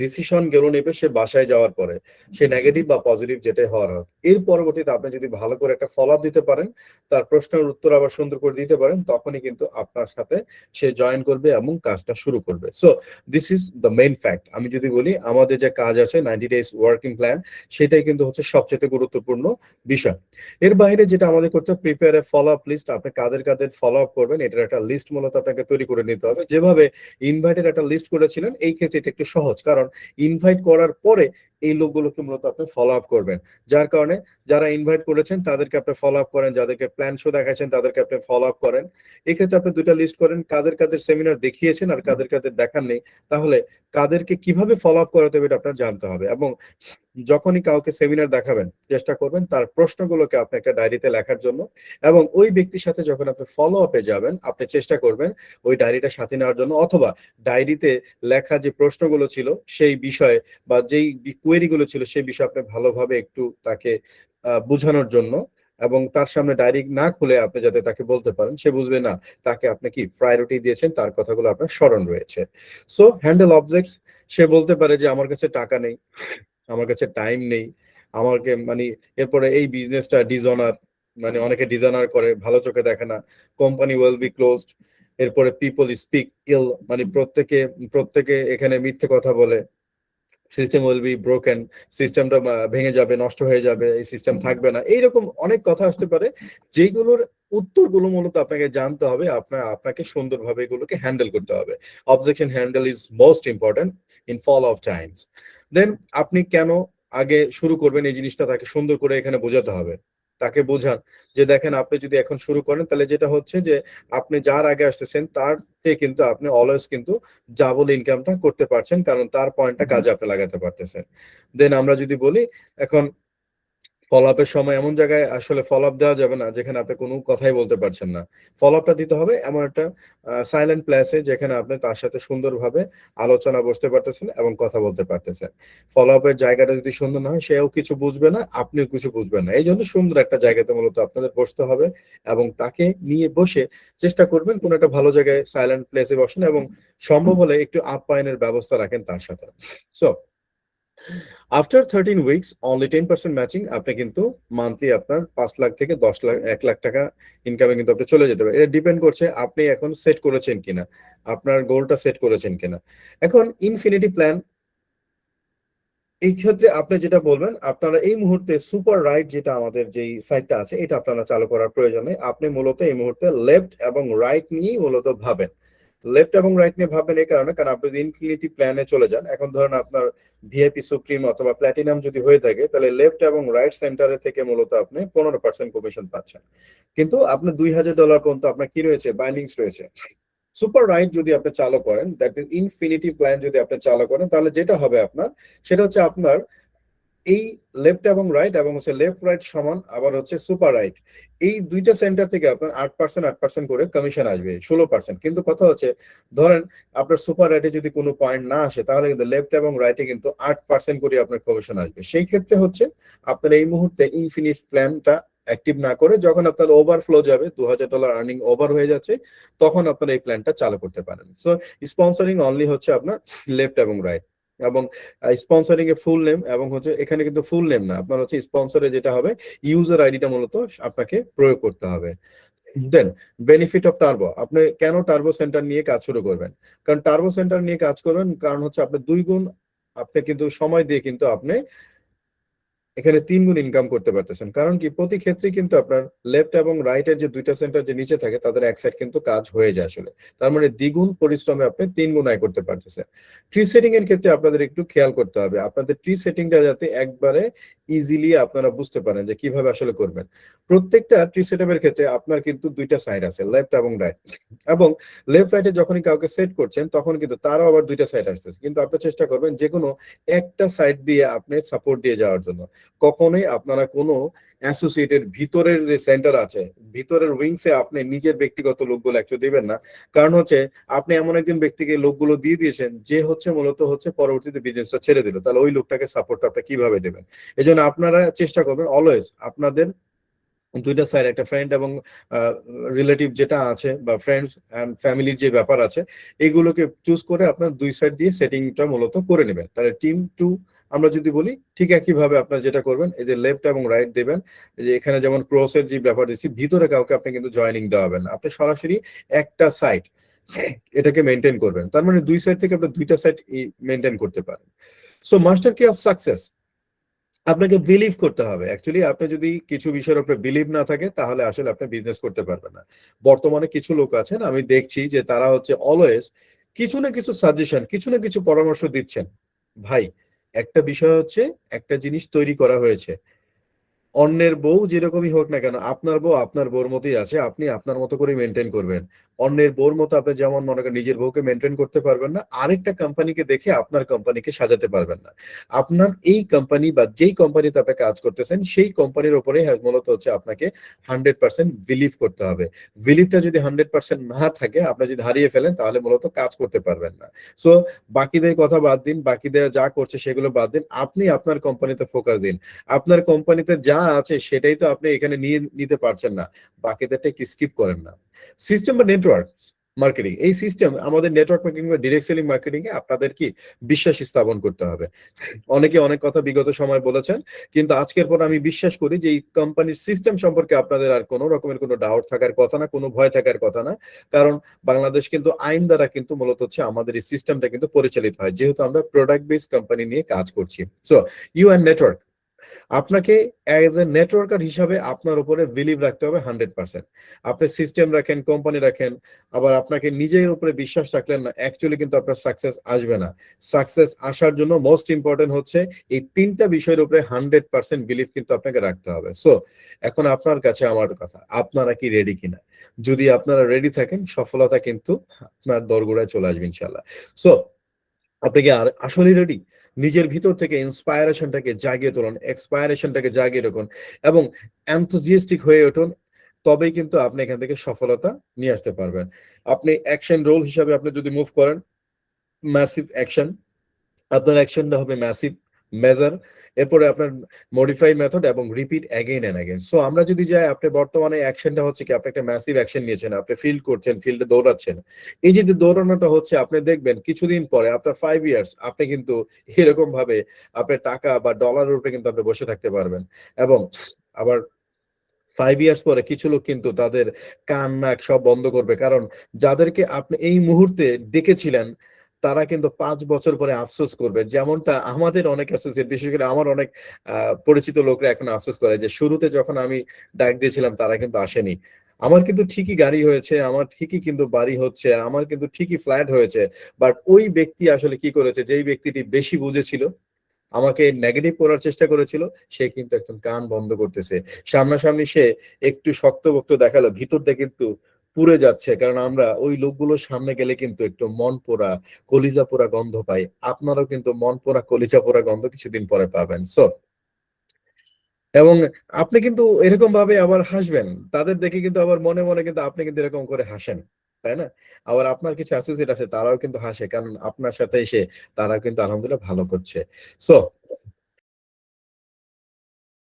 ডিসিশন গেলো নেবে সে বাসায় যাওয়ার পরে, সে নেগেটিভ বা পজিটিভ যেটাই হওয়ার হোক। এর পরবর্তীতে আপনি যদি ভালো করে একটা ফলো আপ দিতে পারেন, তার প্রশ্নের উত্তর আবার সুন্দর করে দিতে পারেন, তখনই কিন্তু আপনার সাথে সে জয়েন করবে এবং কাজটা শুরু করবে। So this is the main fact. আমি যদি বলি আমাদের যে কাজ আছে 90 ডেজ ওয়ার্কিং প্ল্যান, সেটাই কিন্তু হচ্ছে সবচেয়ে গুরুত্বপূর্ণ বিষয়। এর বাইরে যেটা আমাদের করতে হবে, prepare a follow up list. আপনি কাদের কাদের ফলো আপ করবেন এটার একটা লিস্ট মূলত আপনাকে তৈরি করে নিতে হবে। যেভাবে ইনভাইটের একটা লিস্ট করেছিলেন, এই ক্ষেত্রে এটা একটু সহজ, কারণ ইনভাইট করার পরে এই লোকগুলোকে মূলত আপনি ফলো আপ করবেন। যার কারণে যারা ইনভাইট করেছেন তাদেরকে আপনি ফলো আপ করেন, যাদেরকে প্ল্যান শো দেখাচ্ছেন তাদেরকে আপনি ফলো আপ করেন। এক্ষেত্রে আপনি দুইটা লিস্ট করেন, কাদের কাদের সেমিনার দেখিয়েছেন আর কাদের কাদের দেখান নেই। তাহলে কাদেরকে কিভাবে ফলো আপ করাতে হবে এটা আপনার জানতে হবে। এবং যখনই কাউকে সেমিনার দেখাবেন চেষ্টা করবেন তার প্রশ্নগুলোকে আপনি একটা ডায়েরিতে লেখার জন্য। এবং ওই ব্যক্তির সাথে যখন আপনি ফলো আপে যাবেন আপনি চেষ্টা করবেন ওই ডায়েরিটা সাথে নেওয়ার জন্য, অথবা ডায়েরিতে লেখা যে প্রশ্নগুলো ছিল সেই বিষয়ে বা যেই কোয়েরি গুলো ছিল সেই বিষয়ে আপনি ভালোভাবে একটু তাকে বোঝানোর জন্য, এবং তার সামনে ডায়েরি না খুলে আপনি যাতে তাকে বলতে পারেন, সে বুঝবে না তাকে আপনি কি প্রায়োরিটি দিয়েছেন, তার কথাগুলো আপনার স্মরণ রয়েছে। So handle objects. সে বলতে পারে যে আমার কাছে টাকা নেই, আমার কাছে টাইম নেই, আমাকে মানে এরপরে এই বিজনেসটা ডিসঅনার, মানে অনেকে ডিসঅনার করে, ভালো চোখে দেখে না, কোম্পানি উইল বি ক্লোজড, এরপরে পিপল স্পিক ইল, মানে প্রত্যেকে প্রত্যেকে এখানে মিথ্যে কথা বলে, সিস্টেম উইল বি ব্রোকেন, সিস্টেমটা ভেঙে যাবে, নষ্ট হয়ে যাবে, এই সিস্টেম থাকবে না, এইরকম অনেক কথা আসতে পারে, যেগুলোর উত্তরগুলো মূলত আপনাকে জানতে হবে, আপনাকে সুন্দরভাবে এগুলোকে হ্যান্ডেল করতে হবে। Objection handle is most important in fall of times. Then আপনি কেন আগে শুরু করবেন এই জিনিসটা তাকে সুন্দর করে এখানে বোঝাতে হবে। তাকে বোঝান যে দেখেন আপনি যদি এখন শুরু করেন তাহলে যেটা হচ্ছে যে আপনি যার আগে আসতেছেন তার থেকে কিন্তু আপনি অলওয়েজ কিন্তু ডাবল ইনকামটা করতে পারছেন, কারণ তার পয়েন্টটা কাজে আপনি লাগাতে পারতেছেন। দেন আমরা যদি বলি এখন ফলো আপের সময় এমন জায়গায় আসলে ফলো আপ দেওয়া যাবে না যেখানে আপনি কোনো কথাই বলতে পারছেন না। ফলো আপটা দিতে হবে এমন একটা সাইলেন্ট প্লেসে যেখানে আপনি তার সাথে সুন্দরভাবে আলোচনা বসতে পারতেছেন এবং কথা বলতে পারতেছেন। ফলো আপের জায়গাটা যদি সুন্দর না হয় সেও কিছু বুঝবে না, আপনিও কিছু বুঝবেন না। এই জন্য সুন্দর একটা জায়গাতে মূলত আপনাদের বসতে হবে এবং তাকে নিয়ে বসে চেষ্টা করবেন কোনো একটা ভালো জায়গায় সাইলেন্ট প্লেসে বসেন এবং সম্ভব হলে একটু আপ্যায়নের ব্যবস্থা রাখেন তার সাথে। So after 13 weeks only 10% matching, আপনি কিন্তু মান্থলি আপনার 5 লাখ থেকে 10 লাখ 1 লাখ টাকা ইনকামে কিন্তু আপনি চলে যেতে পারেন। এটা ডিপেন্ড করছে আপনি এখন সেট করেছেন কিনা, আপনার গোলটা সেট করেছেন কিনা। এখন ইনফিনিটি প্ল্যান, এই ক্ষেত্রে আপনি যেটা বলবেন আপনারা এই মুহূর্তে সুপার রাইট যেটা আমাদের যেই সাইটটা আছে এটা আপনারা চালু করার প্রয়োজন নেই। আপনি মূলত এই মুহূর্তে লেফট এবং রাইট নিয়ে মূলত ভাবেন। লেফট এবং রাইট নিয়ে ভাববেন এই কারণে, কারণ আপনি যদি ইনফিনিটি প্ল্যানে চলে যান, এখন ধরেন আপনার ভিআইপি সুপ্রিম অথবা প্ল্যাটিনাম যদি হয়ে থাকে তাহলে লেফট এবং রাইট সেন্টারে থেকে মূলত আপনি 15% কমিশন পাচ্ছেন। কিন্তু আপনার $2000 পর্যন্ত আপনার কি রয়েছে, বাইলিংস রয়েছে। সুপার রাইট যদি আপনি চালু করেন, দ্যাট মিন ইনফিনিটি প্ল্যান যদি আপনি চালু করেন, তাহলে যেটা হবে আপনার সেটা হচ্ছে আপনার এই লেফট এবং রাইট এবং হচ্ছে লেফট রাইট সমান আবার হচ্ছে সুপার রাইট, এই দুইটা সেন্টার থেকে আপনার 8% করে কমিশন আসবে, 16%। কিন্তু কথা হচ্ছে ধরেন আপনার সুপার রাইটে যদি কোনো পয়েন্ট না আসে তাহলে কিন্তু লেফট এবং রাইটে কিন্তু 8% করে আপনার কমিশন আসবে। সেই ক্ষেত্রে হচ্ছে আপনার এই মুহূর্তে ইনফিনিট প্ল্যানটা অ্যাক্টিভ না করে যখন আপনার ওভারফ্লো যাবে, $2000 আর্নিং ওভার হয়ে যাচ্ছে, তখন আপনার এই প্ল্যানটা চালু করতে পারেন। সো স্পন্সরিং অনলি হচ্ছে আপনার লেফট এবং রাইট। এবং স্পন্সরিং এর ফুল নেম এবং হচ্ছে এখানে কিন্তু ফুল নেম না, আপনার হচ্ছে স্পন্সরে যেটা হবে ইউজার আইডিটা মূলত আপনাকে প্রয়োগ করতে হবে। দেন বেনিফিট অফ টার্বো, আপনি কেন টার্বো সেন্টার নিয়ে কাজ শুরু করবেন? কারণ টার্বো সেন্টার নিয়ে কাজ করবেন কারণ হচ্ছে আপনি 2 গুণ আপনি কিন্তু সময় দিয়ে কিন্তু আপনি এখানে 3 গুণ ইনকাম করতে পারতেছেন। কারণ কি প্রতি ক্ষেত্রে কিন্তু আপনার লেফট এবং রাইট এর যে দুইটা সেন্টার যে নিচে থাকে তাদের এক সাইড কিন্তু কাজ হয়ে যায় আসলে। তার মানে দ্বিগুণ পরিশ্রমে আপনি 3 গুণ আয় করতে পারতেছেন। ট্রি সেটিং এর ক্ষেত্রে আপনাদের একটু খেয়াল করতে হবে, আপনাদের ট্রি সেটিংটা যাতে একবারে ইজিলি আপনারা বুঝতে পারেন যে কিভাবে আসলে করবেন। প্রত্যেকটা ট্রি সেটআপের ক্ষেত্রে আপনার কিন্তু দুইটা সাইড আছে, লেফট এবং রাইট। এবং লেফট রাইটে যখনই কাউকে সেট করছেন তখন কিন্তু তারও আবার দুইটা সাইড আসতেছে, কিন্তু আপনি চেষ্টা করবেন যে কোনো একটা সাইড দিয়ে আপনি সাপোর্ট দিয়ে যাওয়ার জন্য। কখনোই আপনারা কোনো অ্যাসোসিয়েটের ভিতরের যে সেন্টার আছে, ভিতরের উইংসে আপনি নিজের ব্যক্তিগত লোকগুলো অ্যাকচুয়ালি দিবেন না। কারণ হচ্ছে আপনি এমন একজন ব্যক্তিকে লোকগুলো দিয়ে দিয়েছেন যে হচ্ছে মূলত হচ্ছে পরবর্তীতে বিজনেসটা ছেড়ে দিল, তাহলে ওই লোকটাকে সাপোর্ট আপনি কিভাবে দেবেন? এজন্য আপনারা চেষ্টা করবেন অলওয়েজ আপনাদের দুইটা সাইড, একটা ফ্রেন্ড এবং রিলেটিভ যেটা আছে বা ফ্রেন্ডস এন্ড ফ্যামিলির যে ব্যাপার আছে, এগুলোকে চুজ করে আপনার দুই সাইড দিয়ে সেটিংটা মূলত করে নেবেন। তাহলে টিম টু আমরা যদি বলি ঠিক একইভাবে আপনার যেটা করবেন এই যে লেফট এবং রাইট দেবেন, এই যে এখানে যেমন ক্রসের যে ব্যাপার দিচ্ছি ভিতরে কাউকে আপনি কিন্তু জয়েনিং দেওয়াবেন না, আপনি সরাসরি একটা সাইড এটাকে মেনটেন করবেন। তার মানে দুই সাইড থেকে আপনি দুইটা সাইড মেনটেন করতে পারেন। সো মাস্টার কি অফ সাকসেস, আপনাকে বিলিভ করতে হবে। অ্যাকচুয়ালি আপনি যদি কিছু বিষয়ের উপরে বিলিভ না থাকে তাহলে আসলে আপনি বিজনেস করতে পারবেন না। বর্তমানে কিছু লোক আছেন আমি দেখছি যে তারা হচ্ছে অলওয়েজ কিছু না কিছু সাজেশন, কিছু না কিছু পরামর্শ দিচ্ছেন। ভাই একটা বিষয় হচ্ছে, একটা জিনিস তৈরি করা হয়েছে, অন্যের বউ যেরকমই হোক না কেন, আপনার বউ আপনার বউর মতোই আছে। আপনি আপনার মতো করে মেইনটেইন করবেন। অন্যের বউর মতো আপনি যেমন মনে করেন নিজের বউকে মেইনটেইন করতে পারবেন না, আরেকটা কোম্পানিকে দেখে আপনার কোম্পানিকে সাজাতে পারবেন না। আপনার এই কোম্পানি বা যেই কোম্পানিতে আপনি কাজ করতেছেন, সেই কোম্পানির উপরেই মূলত হচ্ছে আপনাকে 100% বিলিভ করতে হবে। বিলিভটা যদি 100% না থাকে, আপনি যদি হারিয়ে ফেলেন, তাহলে মূলত কাজ করতে পারবেন না। সো বাকিদের কথা বাদ দিন, বাকিদের যা করছে সেগুলো বাদ দিন। আপনি আপনার কোম্পানিতে ফোকাস দিন। আপনার কোম্পানিতে যা আছে সেটাই তো আপনি এখানে নিয়ে নিতে পারছেন না, বাকিদেরটা একটু স্কিপ করেন না। সিস্টেম বা নেটওয়ার্ক মার্কেটিং, এই সিস্টেম আমাদের নেটওয়ার্ক মার্কেটিং বা ডিরেক্ট সেলিং মার্কেটিং এ আপনাদের কি বিশ্বাস স্থাপন করতে হবে। অনেকে অনেক কথা বিগত সময় বলেছেন, কিন্তু আজকের পর আমি বিশ্বাস করি যে এই কোম্পানির সিস্টেম সম্পর্কে আপনাদের আর কোনো রকমের কোনো ডাউট থাকার কথা না, কোনো ভয় থাকার কথা না। কারণ বাংলাদেশ কিন্তু আইন দ্বারা কিন্তু মূলত হচ্ছে আমাদের এই সিস্টেমটা কিন্তু পরিচালিত হয়, যেহেতু আমরা প্রোডাক্ট বেস কোম্পানি নিয়ে কাজ করছি। সো ইউ অ্যান্ড নেটওয়ার্ক, আপনাকে অ্যাজ এ নেটওয়ার্কার হিসাবে আপনার উপরে বিলিভ রাখতে হবে 100%। আপনি সিস্টেম রাখেন, কোম্পানি রাখেন, আবার আপনাকে নিজের উপরে বিশ্বাস রাখলেন না, অ্যাকচুয়ালি কিন্তু আপনার সাকসেস আসবে না। সাকসেস আসার জন্য মোস্ট ইম্পর্টেন্ট হচ্ছে এই তিনটা বিষয়ের উপরে 100% বিলিভ কিন্তু আপনাকে রাখতে হবে। সো এখন আপনার কাছে আমার কথা, আপনারা কি রেডি কিনা? যদি আপনারা রেডি থাকেন, সফলতা কিন্তু আপনার দোরগোড়ায় চলে আসবে ইনশাল্লাহ। সো আপনি কি আর আসলেই রেডি? নিজের ভিতর থেকে ইন্সপায়ারেশনটাকে জাগিয়ে তুলুন, এক্সপায়ারেশনটাকে জাগিয়ে রাখুন এবং এনথুজিয়াস্টিক হয়ে উঠুন। তবেই কিন্তু আপনি এখান থেকে সফলতা নিয়ে আসতে পারবেন। আপনি অ্যাকশন রোল হিসাবে আপনি যদি মুভ করেন, ম্যাসিভ অ্যাকশন, আপনার অ্যাকশনটা হবে ম্যাসিভ, মেজার, এরপরে আপনার মডিফাই মেথড এবং repeat again and again. So আমরা যদি যাই, আপনি বর্তমানে অ্যাকশনটা হচ্ছে কি, আপনি একটা ম্যাসিভ অ্যাকশন নিয়েছেন, আপনি ফিল্ড করছেন, ফিল্ডে দৌড়াচ্ছেন। এই যে দৌড়ানোটা হচ্ছে, আপনি দেখবেন কিছুদিন পরে আপনার 5 ইয়ার্স আপনি কিন্তু এরকম ভাবে আপনার টাকা বা ডলারের উপরে কিন্তু আপনি বসে থাকতে পারবেন। এবং আবার 5 ইয়ার্স পরে কিছু লোক কিন্তু তাদের কান নাক সব বন্ধ করবে, কারণ যাদেরকে আপনি এই মুহূর্তে ডেকেছিলেন, তারা কিন্তু 5 বছর পরে আফসোস করবে। যেমনটা আমাদের অনেক অ্যাসোসিয়েট, বিশেষ করে আমার অনেক পরিচিত লোকরা এখন আফসোস করে যে শুরুতে যখন আমি ডাক দিয়েছিলাম তারা কিন্তু আসেনি। আমার কিন্তু ঠিকই গাড়ি হয়েছে, আমার ঠিকই কিন্তু বাড়ি হচ্ছে, আমার কিন্তু ঠিকই ফ্ল্যাট হয়েছে, বাট ওই ব্যক্তি আসলে কি করেছে, যেই ব্যক্তিটি বেশি বুঝেছিল, আমাকে নেগেটিভ করার চেষ্টা করেছিল, সে কিন্তু একদম কান বন্ধ করতেছে। সামনাসামনি সে একটু শক্তপোক্ত দেখালো, ভিতরটা কিন্তু পুড়ে যাচ্ছে, কারণ আমরা ওই লোকগুলোর সামনে গেলে কিন্তু একটু মন পোড়া, কলিজা পোড়া গন্ধ পাই। আপনারও কিন্তু মন পোড়া, কলিজা পোড়া গন্ধ কিছুদিন পরে পাবেন। সো এবং আপনি কিন্তু এরকম ভাবে আবার হাসবেন, তাদের দেখে কিন্তু আবার মনে মনে কিন্তু আপনি কিন্তু এরকম করে হাসেন, তাই না? আবার আপনার কিছু অ্যাসোসিয়েট আছে, তারাও কিন্তু হাসে, কারণ আপনার সাথে এসে তারা কিন্তু আলহামদুলিল্লাহ ভালো করছে। সো